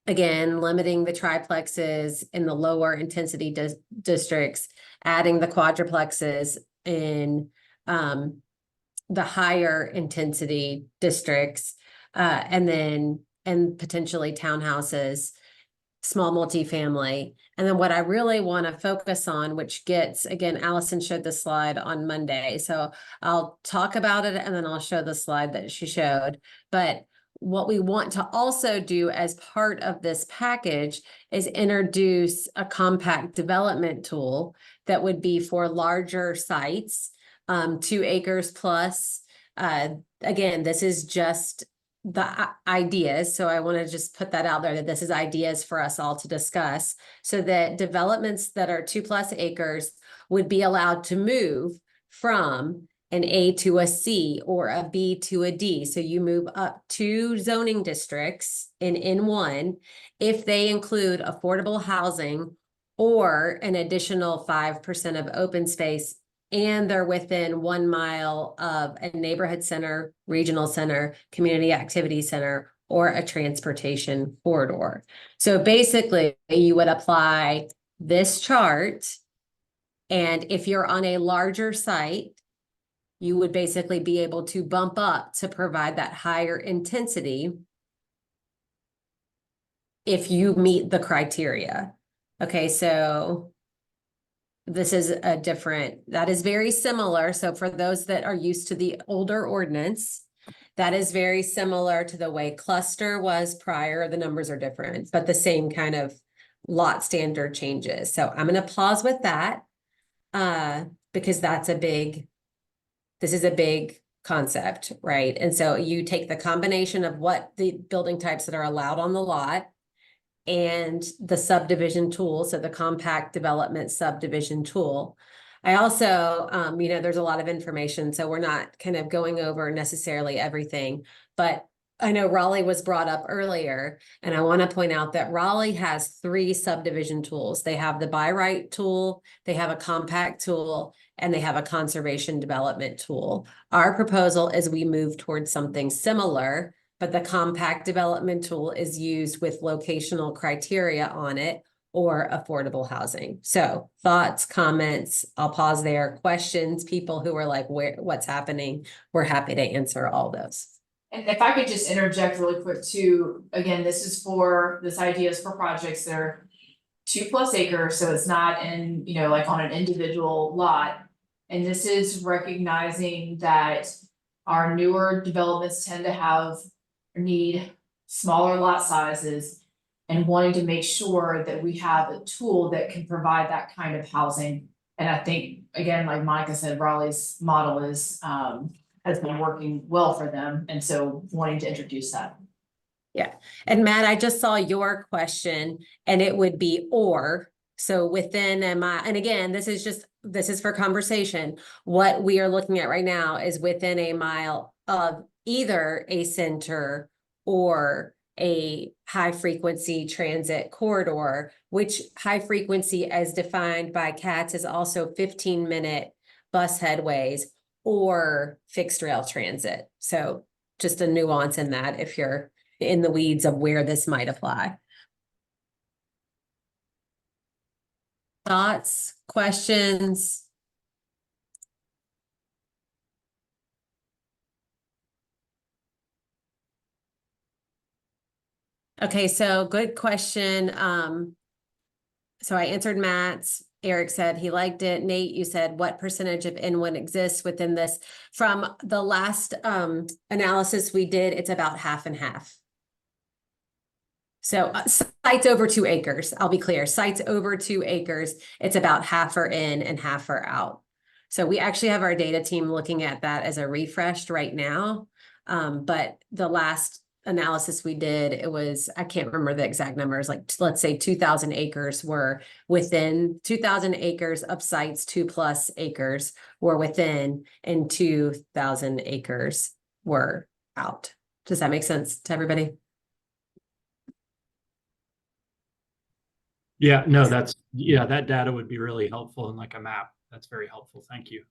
Again, limiting the triplexes in the lower intensity districts, adding the quadruplexes in the higher intensity districts, and potentially townhouses, small multifamily. And then what I really want to focus on, which gets, again, Allison showed the slide on Monday. So I'll talk about it and then I'll show the slide that she showed. But what we want to also do as part of this package is introduce a compact development tool that would be for larger sites, 2 acres plus. Again, this is just the ideas. So I want to just put that out there that this is ideas for us all to discuss so that developments that are 2+ acres would be allowed to move from an A to a C or a B to a D. So you move up 2 zoning districts in N1 if they include affordable housing or an additional 5% of open space, and they're within 1 mile of a neighborhood center, regional center, community activity center, or a transportation corridor. So basically you would apply this chart, and if you're on a larger site, you would basically be able to bump up to provide that higher intensity if you meet the criteria. Okay, so this is that is very similar. So for those that are used to the older ordinance, that is very similar to the way cluster was prior. The numbers are different, but the same kind of lot standard changes. So I'm going to pause with that because this is a big concept, right? And so you take the combination of what the building types that are allowed on the lot and the subdivision tool, so the compact development subdivision tool. I also, there's a lot of information, so we're not kind of going over necessarily everything, but I know Raleigh was brought up earlier, and I want to point out that Raleigh has 3 subdivision tools. They have the by right tool, they have a compact tool, and they have a conservation development tool. Our proposal is we move towards something similar, but the compact development tool is used with locational criteria on it or affordable housing. So thoughts, comments, I'll pause there. Questions, people who are like, what's happening? We're happy to answer all those. And if I could just interject really quick too, again, this idea is for projects that are 2+ acres, so it's not in, like on an individual lot. And this is recognizing that our newer developments tend to need smaller lot sizes and wanting to make sure that we have a tool that can provide that kind of housing. And I think, again, like Monica said, Raleigh's model has been working well for them, and so wanting to introduce that. Yeah, and Matt, I just saw your question and it would be or, so within a mile, and again, this is for conversation. What we are looking at right now is within a mile of either a center or a high frequency transit corridor, which high frequency as defined by CATS is also 15-minute bus headways or fixed rail transit. So just a nuance in that if you're in the weeds of where this might apply. Thoughts, questions? Okay, so good question. So I answered Matt's. Eric said he liked it. Nate, you said what percentage of N1 exists within this? From the last analysis we did, it's about half and half. So sites over 2 acres, I'll be clear, sites over 2 acres, it's about half are in and half are out. So we actually have our data team looking at that as a refreshed right now. But the last analysis we did, it was, I can't remember the exact numbers, like let's say 2,000 acres were within, 2,000 acres of sites, 2+ acres were within, and 2,000 acres were out. Does that make sense to everybody? Yeah, no, that data would be really helpful in like a map. That's very helpful. Thank you.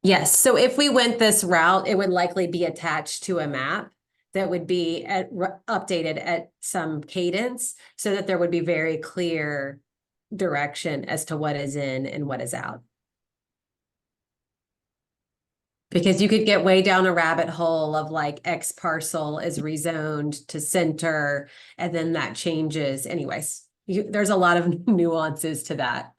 Yes, so if we went this route, it would likely be attached to a map that would be updated at some cadence so that there would be very clear direction as to what is in and what is out. Because you could get way down a rabbit hole of like X parcel is rezoned to center, and then that changes. Anyways, there's a lot of nuances to that.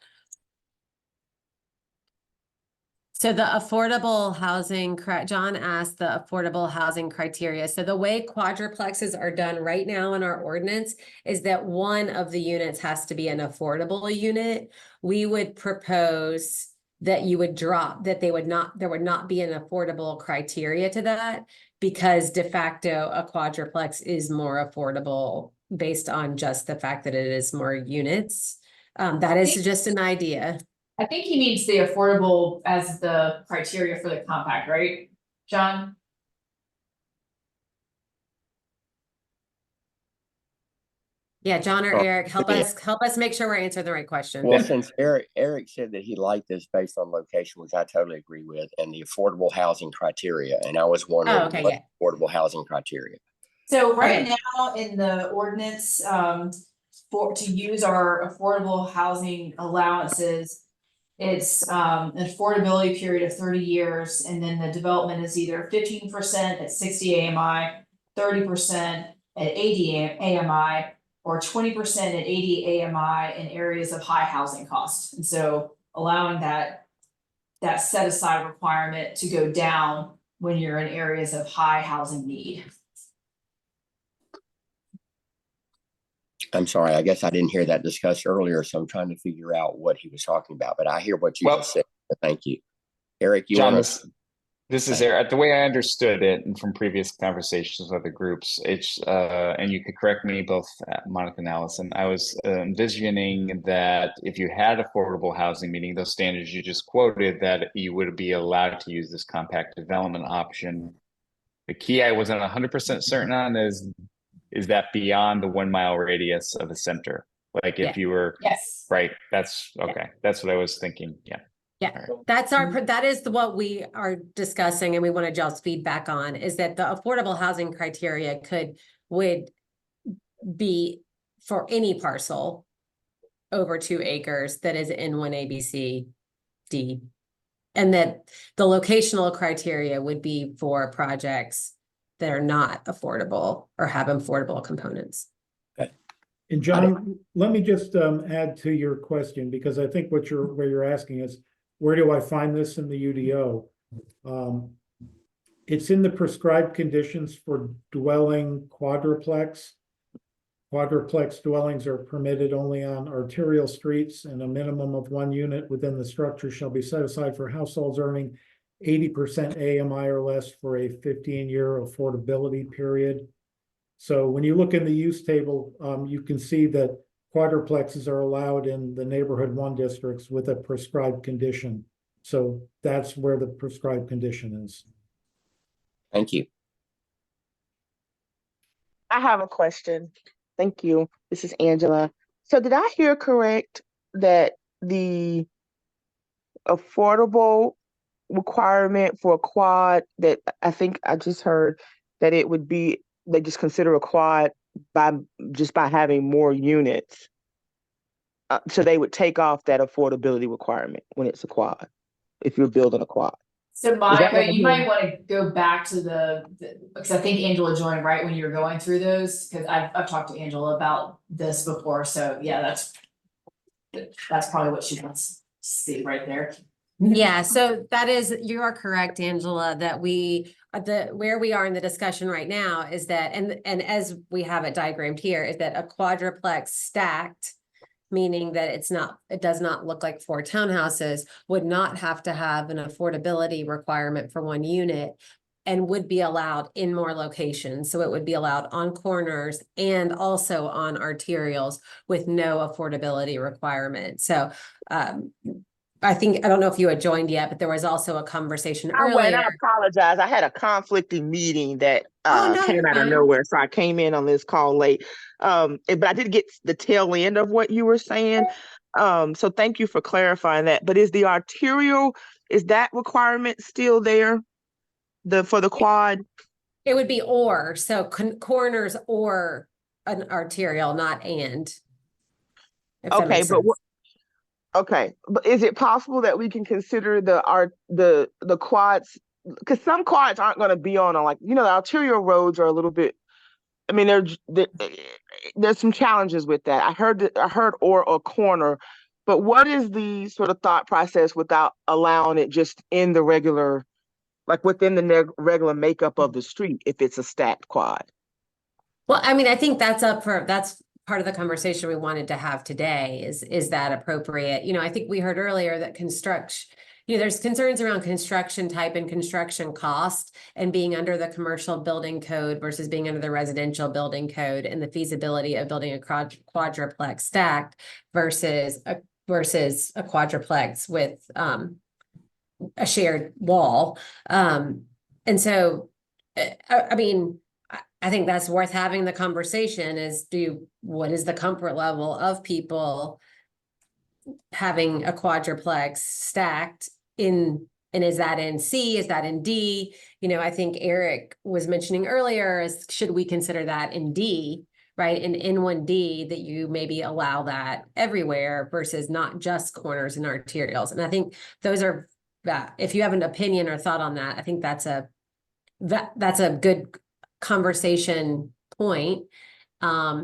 So the affordable housing, John asked the affordable housing criteria. So the way quadruplexes are done right now in our ordinance is that one of the units has to be an affordable unit. We would propose that you would drop, that there would not be an affordable criteria to that, because de facto a quadruplex is more affordable based on just the fact that it is more units. That is just an idea. I think he means the affordable as the criteria for the compact, right, John? Yeah, John or Eric, help us make sure we're answering the right question. Well, since Eric said that he liked this based on location, which I totally agree with, and the affordable housing criteria, and I was wondering what affordable housing criteria. So right now in the ordinance, to use our affordable housing allowances, it's an affordability period of 30 years, and then the development is either 15% at 60 AMI, 30% at 80 AMI, or 20% at 80 AMI in areas of high housing costs. And so allowing that set aside requirement to go down when you're in areas of high housing need. I'm sorry, I guess I didn't hear that discussed earlier, so I'm trying to figure out what he was talking about, but I hear what you just said. Thank you. Eric, you John, want to... This is Eric. The way I understood it, and from previous conversations with other groups, it's and you could correct me, both Monica and Allison. I was envisioning that if you had affordable housing, meaning those standards you just quoted, that you would be allowed to use this compact development option. The key I wasn't 100% certain on is that beyond the 1 mile radius of a center? Like if you were, right, that's okay. That's what I was thinking. Yeah. Yeah, that's that is what we are discussing, and we want to just feedback on, is that the affordable housing criteria would be for any parcel over 2 acres that is in N1 ABC D. and that the locational criteria would be for projects that are not affordable or have affordable components. And John, let me just add to your question, because I think where you're asking is, where do I find this in the UDO? It's in the prescribed conditions for dwelling quadruplex. Quadruplex dwellings are permitted only on arterial streets, and a minimum of 1 unit within the structure shall be set aside for households earning 80% AMI or less for a 15-year affordability period. So when you look in the use table, you can see that quadruplexes are allowed in the neighborhood 1 districts with a prescribed condition. So that's where the prescribed condition is. Thank you. I have a question. Thank you. This is Angela. So did I hear correct that the affordable requirement for a quad, that I think I just heard that it would be, they just consider a quad by having more units. So they would take off that affordability requirement when it's a quad, if you're building a quad. So Is that what Monica, I'm you might hearing? want to go back to because I think Angela joined right when you were going through those, because I've talked to Angela about this before, so yeah, that's probably what she wants to see right there. Yeah, so that is, you are correct, Angela, that where we are in the discussion right now is that, and as we have it diagrammed here, is that a quadruplex stacked, meaning that it does not look like 4 townhouses, would not have to have an affordability requirement for 1 unit and would be allowed in more locations. So it would be allowed on corners and also on arterials with no affordability requirement. So, I don't know if you had joined yet, but there was also a conversation I went, I earlier. apologize. I had a conflicting meeting that Oh, no, came you're out of fine. nowhere, so I came in on this call late. But I did get the tail end of what you were saying. So thank you for clarifying that. But is the arterial, is that requirement still there? For the quad? It would be or, so corners or an arterial, not and. If that Okay, makes but sense. okay, but is it possible that we can consider the quads? Because some quads aren't going to be on like, the arterial roads are a little bit. I mean, there's some challenges with that. I heard or a corner, but what is the sort of thought process without allowing it just in the regular, like within the regular makeup of the street if it's a stacked quad? Well, I mean, I think that's part of the conversation we wanted to have today is that appropriate? I think we heard earlier that there's concerns around construction type and construction cost and being under the commercial building code versus being under the residential building code, and the feasibility of building a quadruplex stacked versus a quadruplex with a shared wall. And so, I mean, I think that's worth having the conversation what is the comfort level of people having a quadruplex stacked in, and is that in C, is that in D? I think Eric was mentioning earlier, should we consider that in D, right? In N1D, that you maybe allow that everywhere versus not just corners and arterials. And I think those are, if you have an opinion or thought on that, I think that's a good conversation point. I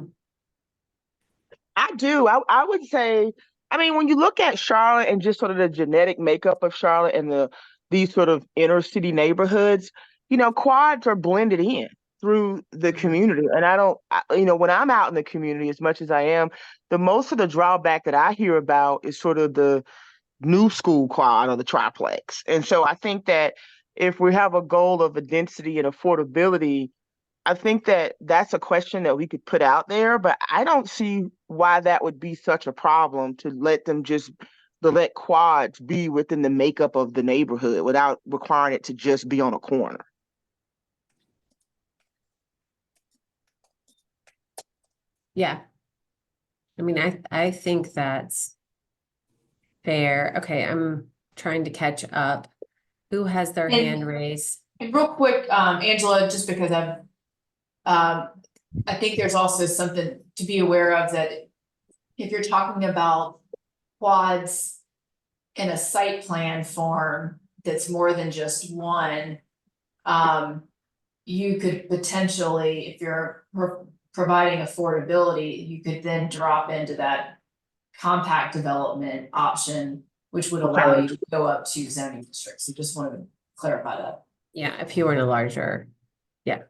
do. I would say, I mean, when you look at Charlotte and just sort of the genetic makeup of Charlotte and these sort of inner city neighborhoods, quads are blended in through the community. And when I'm out in the community, as much as I am, most of the drawback that I hear about is sort of the new school quad or the triplex. And so I think that if we have a goal of a density and affordability, I think that that's a question that we could put out there, but I don't see why that would be such a problem to let quads be within the makeup of the neighborhood without requiring it to just be on a corner. Yeah. I mean, I think that's fair. Okay, I'm trying to catch up. Who has their hand raised? And real quick, Angela, just because I think there's also something to be aware of, that if you're talking about quads in a site plan form that's more than just one, you could potentially, if you're providing affordability, you could then drop into that compact development option, which would allow you to go up to zoning districts. So just wanted to clarify that. Yeah, if you were in a larger, yeah.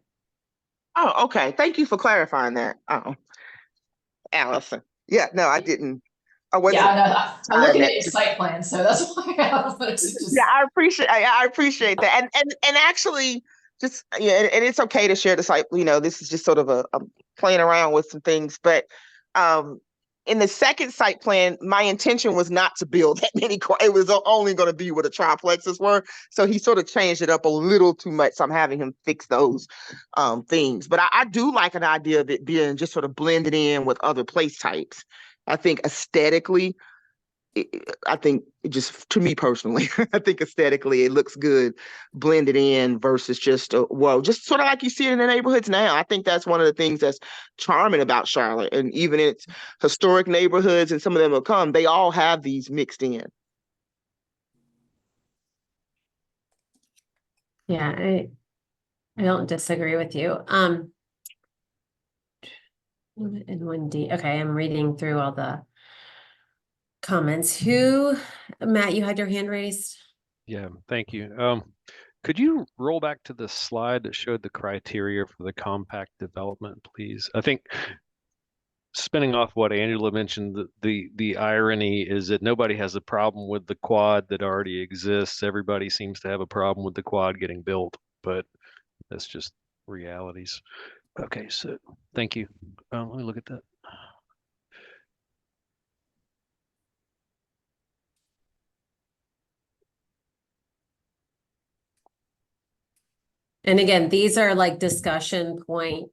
Oh, okay. Thank you for clarifying that. Allison. Yeah, no, I didn't. I wasn't. Yeah, I know. I'm looking that- at your site plan, so that's why I wanted to just. Yeah, I appreciate that. And actually just, yeah, and it's okay to share the site, this is just sort of a playing around with some things, but in the second site plan, my intention was not to build that many. It was only going to be where the triplexes were. So he sort of changed it up a little too much. So I'm having him fix those things. But I do like an idea of it being just sort of blended in with other place types. I think aesthetically, I think it just, to me personally, I think aesthetically it looks good blended in versus just just sort of like you see it in the neighborhoods now. I think that's one of the things that's charming about Charlotte, and even its historic neighborhoods, and some of them will come, they all have these mixed in. Yeah, I don't disagree with you. In 1D, okay, I'm reading through all the comments. Matt, you had your hand raised? Yeah, thank you. Could you roll back to the slide that showed the criteria for the compact development, please? I think spinning off what Angela mentioned, the irony is that nobody has a problem with the quad that already exists. Everybody seems to have a problem with the quad getting built, but that's just realities. Okay, so thank you. Let me look at that. And again, these are like discussion point.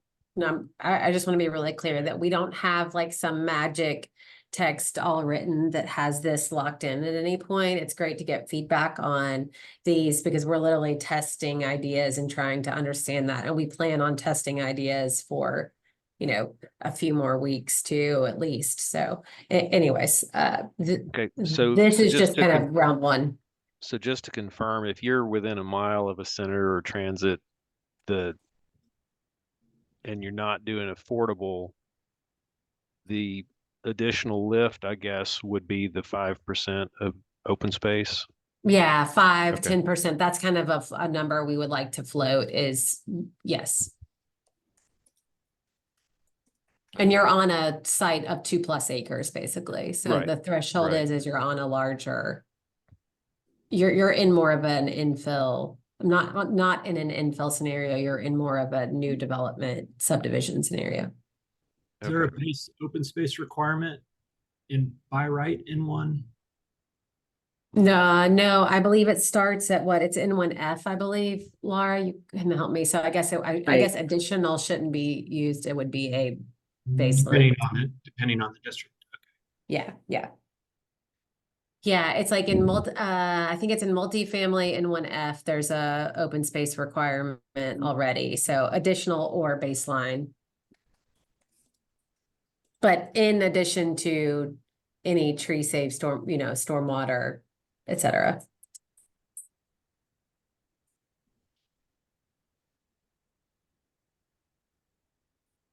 I just want to be really clear that we don't have like some magic text all written that has this locked in at any point. It's great to get feedback on these because we're literally testing ideas and trying to understand that. And we plan on testing ideas for, a few more weeks too, at least. So anyways, okay, so this is just just kind of round one. So just to confirm, if you're within a mile of a center or transit, and you're not doing affordable, the additional lift, I guess, would be the 5% of open space. Yeah, 5, Okay. 10%. That's kind of a number we would like to float is yes. And you're on a site of 2+ acres, basically. So Right, the threshold right. is you're on a larger, you're in more of an infill, not in an infill scenario, you're in more of a new development subdivision scenario. Is there a base open space requirement by right in one? No, I believe it starts at what? It's in 1F, I believe. Laura, you can help me. So I guess I guess additional shouldn't be used. It would be a baseline. Depending on the district. Yeah. Yeah, it's like in I think it's in multifamily in 1F, there's a open space requirement already. So additional or baseline. But in addition to any tree save, stormwater, etc.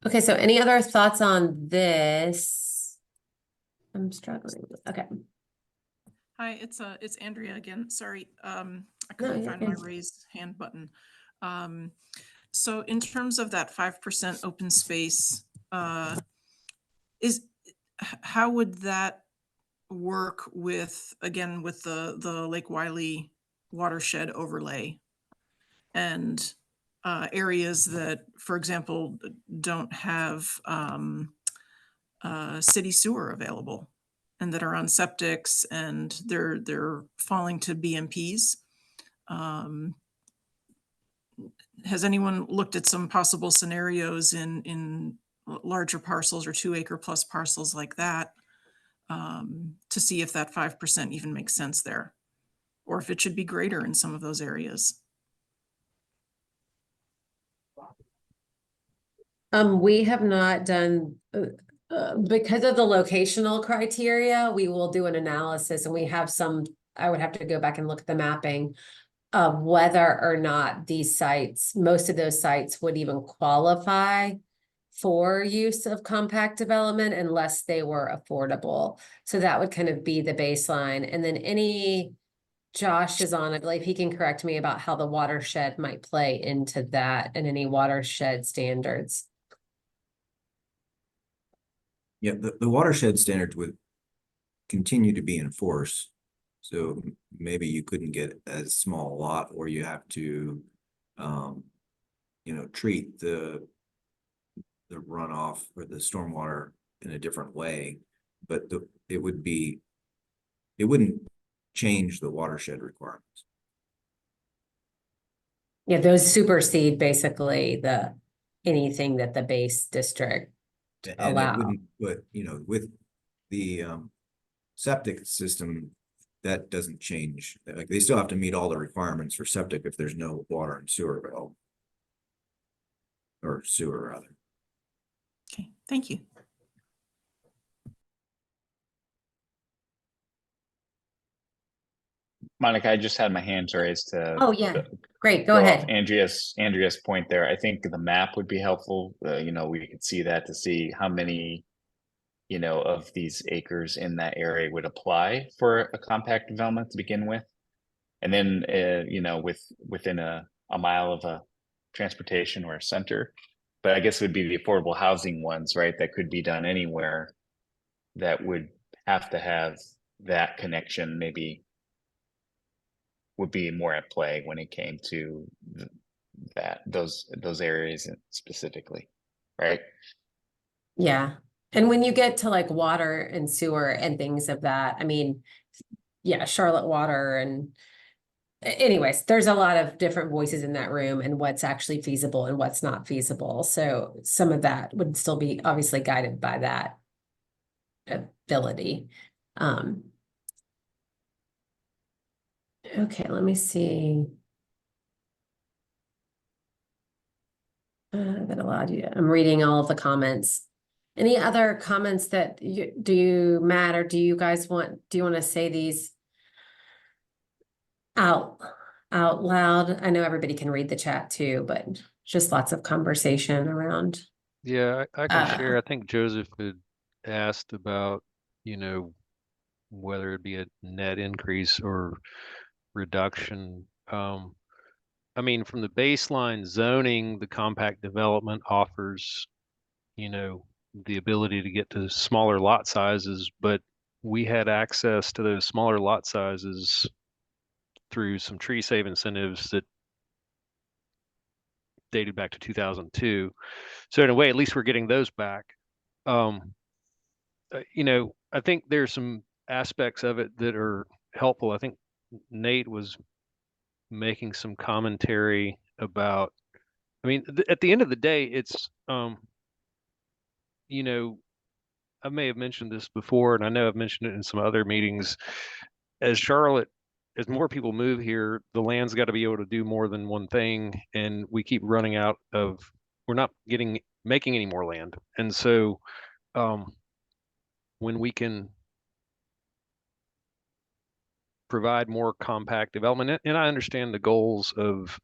Okay, so any other thoughts on this? I'm struggling. Okay. Hi, it's Andrea again. Sorry, I couldn't find my raised hand button. So in terms of that 5% open space, how would that work with the Lake Wiley watershed overlay and areas that, for example, don't have city sewer available and that are on septics and they're falling to BMPs? Has anyone looked at some possible scenarios in larger parcels or 2-acre plus parcels like that to see if that 5% even makes sense there, or if it should be greater in some of those areas? We have not done, because of the locational criteria, we will do an analysis and we have some I would have to go back and look at the mapping of whether or not these sites, most of those sites would even qualify for use of compact development unless they were affordable. So that would kind of be the baseline. And then Josh is on, I believe he can correct me about how the watershed might play into that and any watershed standards. Yeah, the watershed standards would continue to be enforced. So maybe you couldn't get a small lot, or you have to, treat the runoff or the stormwater in a different way. But it wouldn't change the watershed requirements. Yeah, those supersede basically anything that the base district And allow. it wouldn't, but with the septic system, that doesn't change. Like, they still have to meet all the requirements for septic if there's no water and sewer available. Or sewer, rather. Okay, thank you. Monica, I just had my hands raised to. Oh, yeah. Great. Go off ahead. Andrea's point there. I think the map would be helpful. We could see that to see how many, of these acres in that area would apply for a compact development to begin with. And then, within a mile of a transportation or a center. But I guess it would be the affordable housing ones, right? That could be done anywhere, that would have to have that connection, maybe would be more at play when it came to those areas specifically, right? Yeah. And when you get to like water and sewer and things of that, I mean, yeah, Charlotte Water and anyways, there's a lot of different voices in that room and what's actually feasible and what's not feasible. So some of that would still be obviously guided by that ability. Okay, let me see. That allowed you. I'm reading all of the comments. Any other comments that do you, Matt, or do you want to say these out loud? I know everybody can read the chat too, but just lots of conversation around. Yeah, I can share. I think Joseph had asked about, whether it be a net increase or reduction. I mean, from the baseline zoning, the compact development offers, the ability to get to smaller lot sizes, but we had access to those smaller lot sizes through some tree save incentives that dated back to 2002. So in a way, at least we're getting those back. I think there's some aspects of it that are helpful. I think Nate was making some commentary about, I mean, at the end of the day, it's, I may have mentioned this before, and I know I've mentioned it in some other meetings. As more people move here, the land's got to be able to do more than one thing, and we keep running out of. We're not making any more land, and so when we can provide more compact development, and I understand the goals of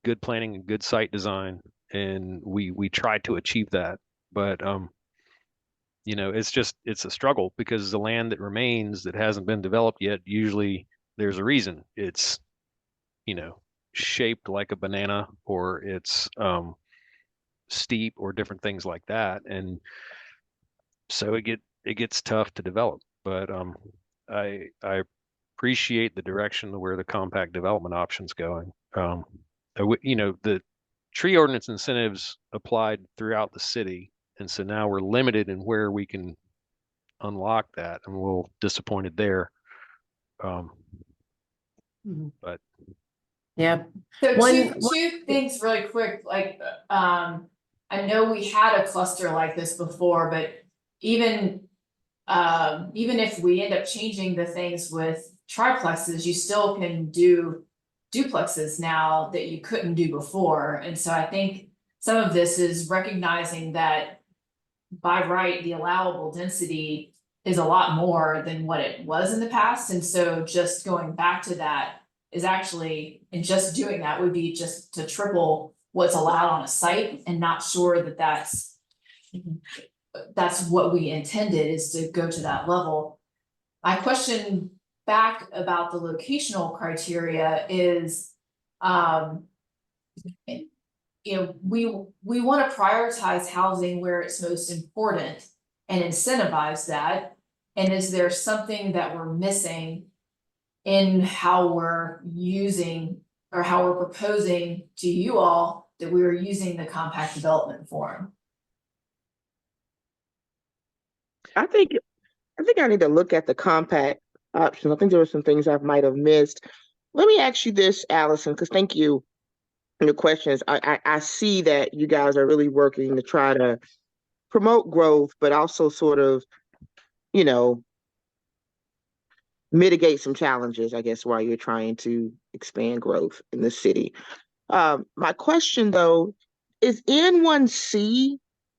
good planning and good site design, and we try to achieve that, but it's a struggle because the land that remains that hasn't been developed yet, usually there's a reason. It's, shaped like a banana, or it's steep, or different things like that. And so it gets tough to develop. But I appreciate the direction where the compact development option's going. The tree ordinance incentives applied throughout the city. And so now we're limited in where we can unlock that, and we're a little disappointed there. But yeah. So two things really quick, like, I know we had a cluster like this before, but even if we end up changing the things with triplexes, you still can do duplexes now that you couldn't do before. And so I think some of this is recognizing that by right, the allowable density is a lot more than what it was in the past. And so just going back to that is actually, and just doing that would be just to triple what's allowed on a site, and not sure that that's what we intended, is to go to that level. My question back about the locational criteria is, we want to prioritize housing where it's most important and incentivize that. And is there something that we're missing in how we're using, or how we're proposing to you all that we are using the compact development form? I think I need to look at the compact option. I think there were some things I might have missed. Let me ask you this, Allison, because thank you for your questions. I see that you guys are really working to try to promote growth, but also sort of, mitigate some challenges, I guess, while you're trying to expand growth in the city. My question though, is N1C,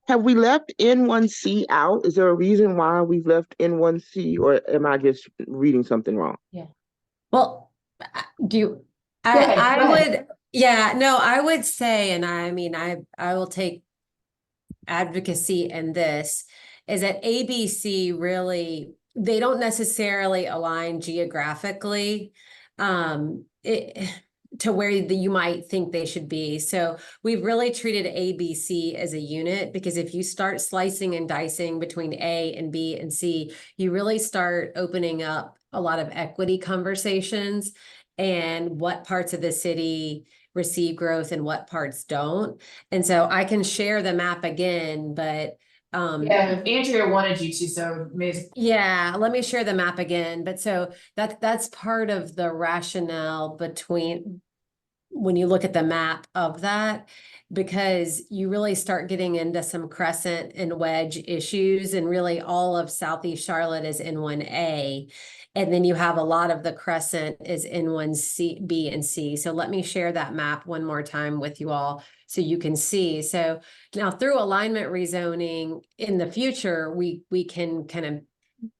have we left N1C out? Is there a reason why we've left N1C, or am I just reading something wrong? Yeah. Well, Go ahead. I would say, and I will take advocacy in this, is that ABC really, they don't necessarily align geographically to where you might think they should be. So we've really treated ABC as a unit, because if you start slicing and dicing between A and B and C, you really start opening up a lot of equity conversations and what parts of the city receive growth and what parts don't. And so I can share the map again, but yeah, Andrea wanted you to, so yeah, let me share the map again. But so that's part of the rationale between, when you look at the map of that, because you really start getting into some crescent and wedge issues, and really all of Southeast Charlotte is N1A. And then you have a lot of the crescent is N1C, B, and C. So let me share that map one more time with you all so you can see. So now through alignment rezoning in the future, we can kind of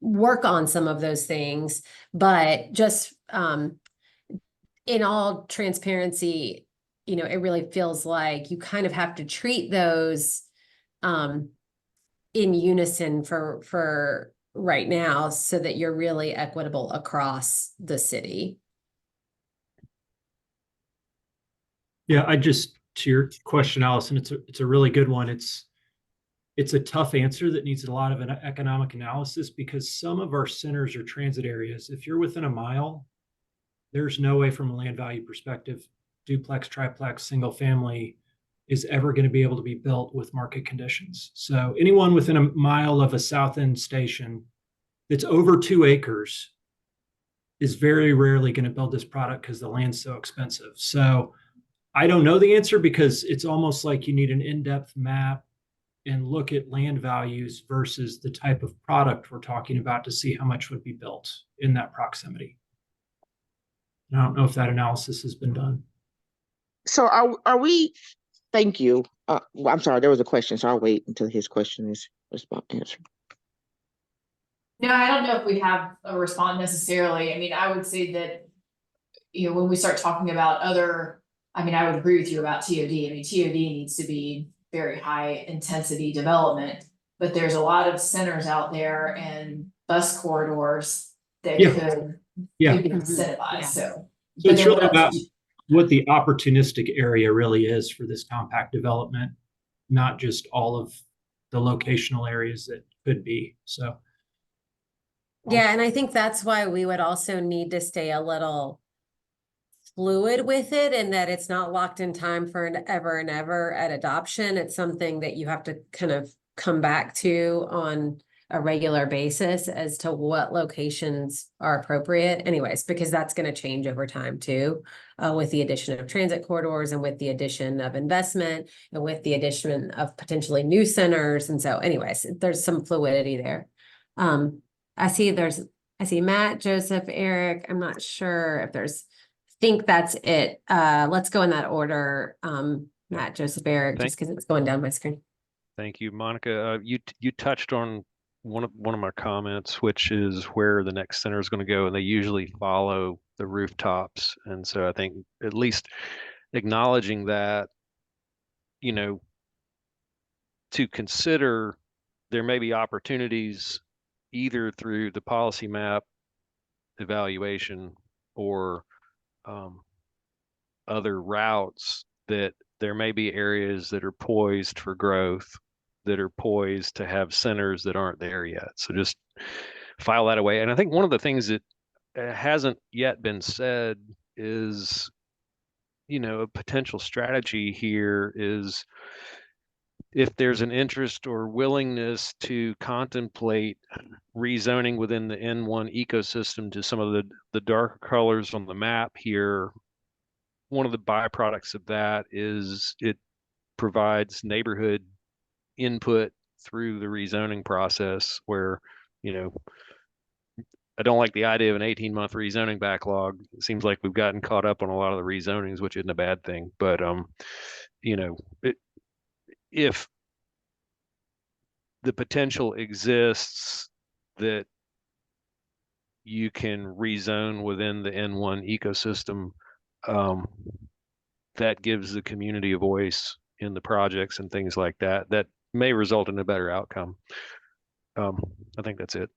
work on some of those things, but just in all transparency, it really feels like you kind of have to treat those in unison for right now, so that you're really equitable across the city. Yeah, to your question, Allison, it's a really good one. It's a tough answer that needs a lot of an economic analysis, because some of our centers are transit areas. If you're within a mile, there's no way from a land value perspective, duplex, triplex, single family is ever going to be able to be built with market conditions. So anyone within a mile of a South End station that's over 2 acres is very rarely going to build this product, because the land's so expensive. So I don't know the answer, because it's almost like you need an in-depth map and look at land values versus the type of product we're talking about to see how much would be built in that proximity. I don't know if that analysis has been done. So are we, thank you. Well, I'm sorry, there was a question, so I'll wait until his question is answered. no, I don't know if we have a response necessarily. I mean, I would say that, when we start talking about I would agree with you about TOD. I mean, TOD needs to be very high intensity development, but there's a lot of centers out there and bus corridors that could be incentivized. So it's really about what the opportunistic area really is for this compact development, not just all of the locational areas that could be. So yeah, and I think that's why we would also need to stay a little fluid with it, and that it's not locked in time for an ever and ever at adoption. It's something that you have to kind of come back to on a regular basis as to what locations are appropriate anyways, because that's going to change over time too, with the addition of transit corridors and with the addition of investment and with the addition of potentially new centers. And so anyways, there's some fluidity there. I see Matt, Joseph, Eric. I'm not sure if I think that's it. Let's go in that order. Matt, Joseph, Eric, just because it's going down my screen. Thank you, Monica. You touched on one of my comments, which is where the next center is going to go, and they usually follow the rooftops. And so I think at least acknowledging that, you know, to consider there may be opportunities either through the policy map evaluation or other routes, that there may be areas that are poised for growth, that are poised to have centers that aren't there yet. So just file that away. And I think one of the things that hasn't yet been said is, you know, a potential strategy here is if there's an interest or willingness to contemplate rezoning within the N1 ecosystem to some of the darker colors on the map here. One of the byproducts of that is it provides neighborhood input through the rezoning process where, you know, I don't like the idea of an 18-month rezoning backlog. It seems like we've gotten caught up on a lot of the rezonings, which isn't a bad thing. But, you know, if the potential exists that you can rezone within the N1 ecosystem, that gives the community a voice in the projects and things like that, that may result in a better outcome. I think that's it.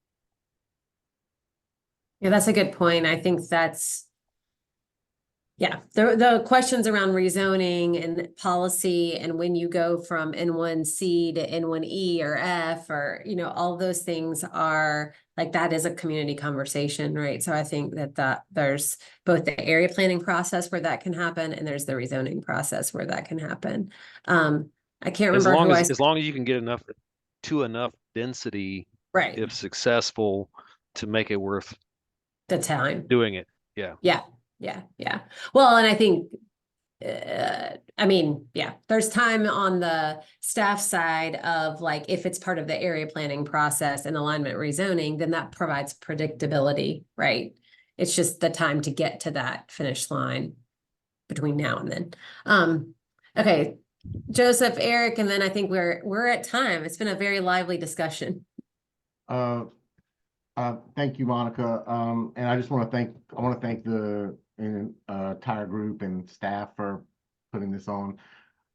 Yeah, that's a good point. I think that's, yeah, the questions around rezoning and policy and when you go from N1C to N1E or F or, you know, all those things are like, that is a community conversation, right? So I think that there's both the area planning process where that can happen and there's the rezoning process where that can happen. I can't remember as long as you can get enough density, right, if successful, to make it worth the time doing it. Yeah. Yeah. Well, and I think, I mean, yeah, there's time on the staff side of like, if it's part of the area planning process and alignment rezoning, then that provides predictability, right? It's just the time to get to that finish line between now and then. Okay, Joseph, Eric, and then I think we're at time. It's been a very lively discussion. Thank you, Monica. And I want to thank the entire group and staff for putting this on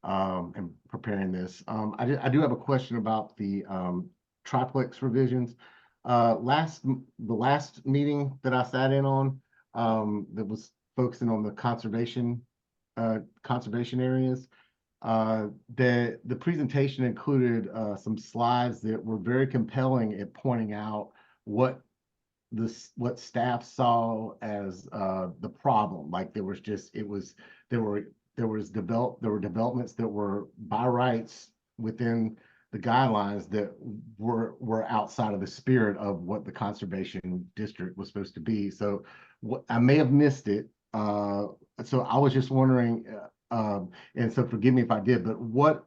and preparing this. I do have a question about the triplex revisions. The last meeting that I sat in on that was focusing on the conservation areas. The presentation included some slides that were very compelling at pointing out what staff saw as the problem. Like there were developments that were by rights within the guidelines that were outside of the spirit of what the conservation district was supposed to be. So I may have missed it. So I was just wondering, and so forgive me if I did, but what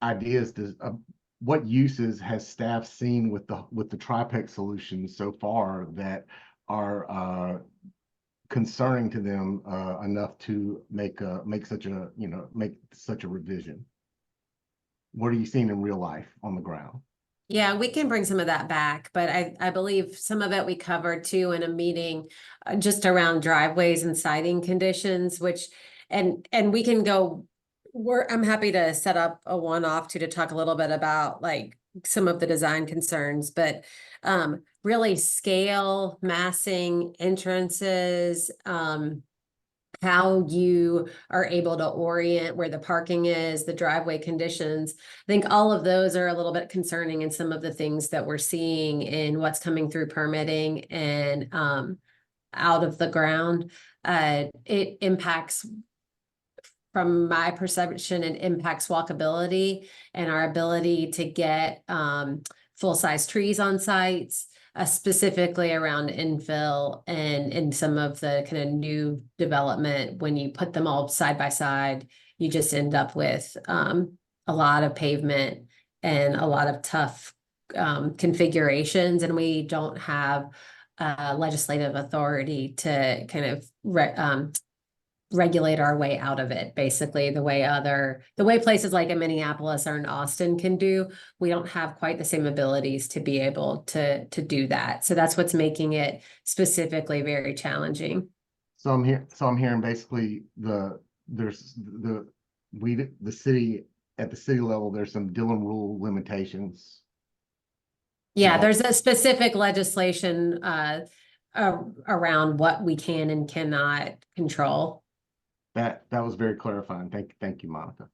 ideas what uses has staff seen with the triplex solutions so far that are concerning to them enough to make such a revision? What are you seeing in real life on the ground? Yeah, we can bring some of that back, but I believe some of it we covered too in a meeting just around driveways and siding conditions, which and we can go. I'm happy to set up a one-off to talk a little bit about like some of the design concerns, but really scale, massing, entrances, how you are able to orient where the parking is, the driveway conditions. I think all of those are a little bit concerning in some of the things that we're seeing in what's coming through permitting and out of the ground. It impacts, from my perception, it impacts walkability and our ability to get full-size trees on sites, specifically around infill and in some of the kind of new development. When you put them all side by side, you just end up with a lot of pavement and a lot of tough configurations, and we don't have legislative authority to kind of regulate our way out of it, basically the way places like in Minneapolis or in Austin can do. We don't have quite the same abilities to be able to do that. So that's what's making it specifically very challenging. So I'm hearing basically the city, at the city level, there's some Dillon rule limitations. Yeah, there's a specific legislation around what we can and cannot control. That was very clarifying. Thank you, Monica.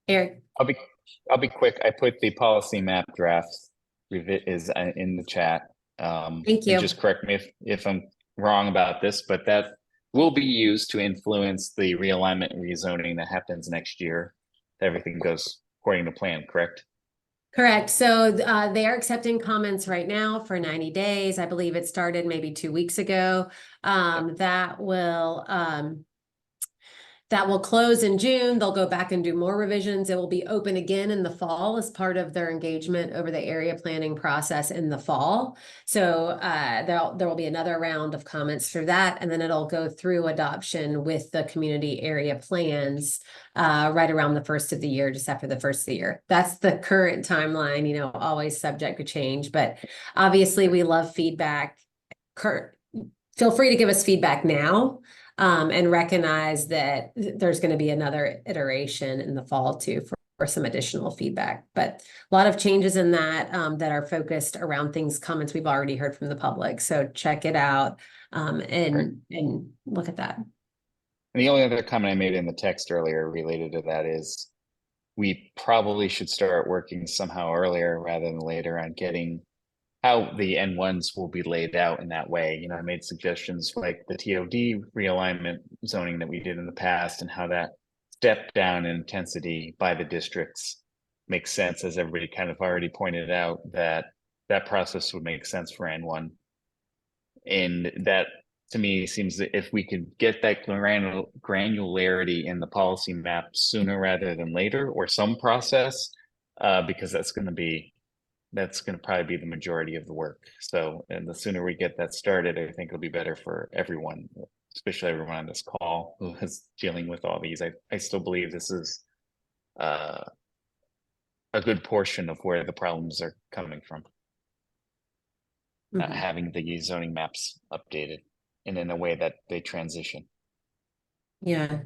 Eric, I'll be quick. I put the policy map draft is in the chat. Thank you. And just correct me if I'm wrong about this, but that will be used to influence the realignment and rezoning that happens next year. Everything goes according to plan, correct? Correct. So they are accepting comments right now for 90 days. I believe it started maybe 2 weeks ago. That will close in June. They'll go back and do more revisions. It will be open again in the fall as part of their engagement over the area planning process in the fall. So there will be another round of comments for that, and then it'll go through adoption with the community area plans right around the first of the year, just after the first of the year. That's the current timeline, you know, always subject to change, but obviously we love feedback. Feel free to give us feedback now. And recognize that there's going to be another iteration in the fall too for some additional feedback. But a lot of changes in that that are focused around comments we've already heard from the public. So check it out and look at that. And the only other comment I made in the text earlier related to that is we probably should start working somehow earlier rather than later on getting how the N1s will be laid out in that way. You know, I made suggestions like the TOD realignment zoning that we did in the past and how that step down in intensity by the districts makes sense, as everybody kind of already pointed out, that process would make sense for N1. And that to me seems that if we could get that granularity in the policy map sooner rather than later, or some process, because that's going to probably be the majority of the work. So, and the sooner we get that started, I think it'll be better for everyone, especially everyone on this call who is dealing with all these. I still believe this is a good portion of where the problems are coming from. Not having the zoning maps updated and in a way that they transition. Yeah.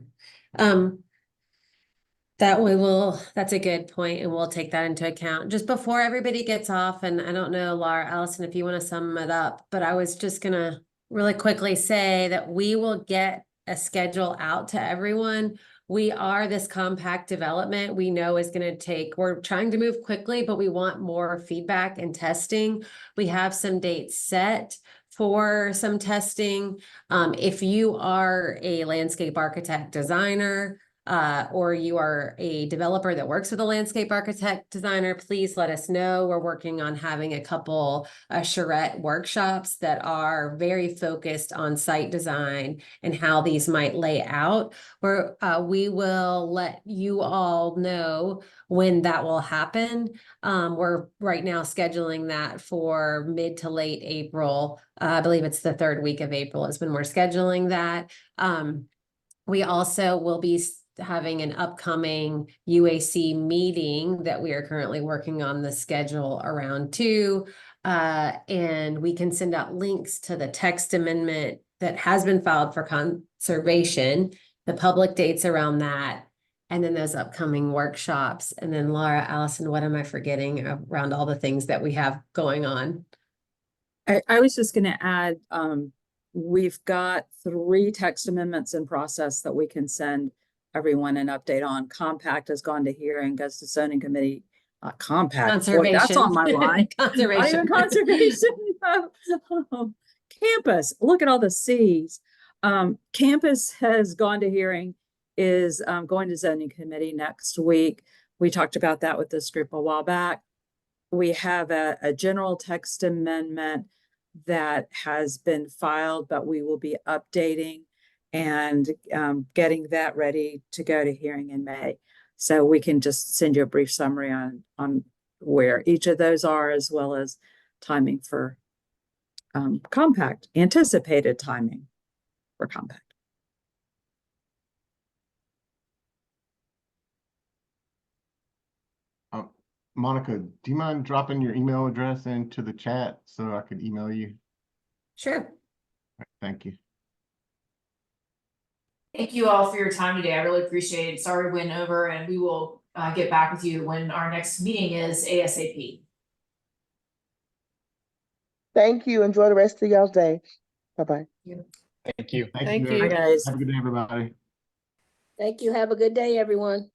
That's a good point, and we'll take that into account. Just before everybody gets off, and I don't know, Laura, Allison, if you want to sum it up, but I was just gonna really quickly say that we will get a schedule out to everyone. We are this compact development we know is going to we're trying to move quickly, but we want more feedback and testing. We have some dates set for some testing. If you are a landscape architect designer, or you are a developer that works with a landscape architect designer, please let us know. We're working on having a couple charrette workshops that are very focused on site design and how these might lay out. We will let you all know when that will happen. We're right now scheduling that for mid to late April. I believe it's the third week of April is when we're scheduling that. We also will be having an upcoming UAC meeting that we are currently working on the schedule around too. And we can send out links to the text amendment that has been filed for conservation, the public dates around that, and then those upcoming workshops. And then Laura, Allison, what am I forgetting around all the things that we have going on? I was just going to add, we've got 3 text amendments in process that we can send everyone an update on. Compact has gone to hearing, goes to zoning committee. Compact, Conservation. boy, that's on my line. Conservation. Not even conservation. Campus, look at all the C's. Campus has gone to hearing, is going to zoning committee next week. We talked about that with this group a while back. We have a general text amendment that has been filed, but we will be updating and getting that ready to go to hearing in May. So we can just send you a brief summary on where each of those are, as well as timing for compact, anticipated timing for compact. Monica, do you mind dropping your email address into the chat so I could email you? Sure. Thank you. Thank you all for your time today. I really appreciate it. Sorry we went over, and we will get back with you when our next meeting is ASAP. Thank you. Enjoy the rest of y'all's day. Bye-bye. Thank you. Bye, Thank you. guys. Have a good day, everybody. Thank you. Have a good day, everyone.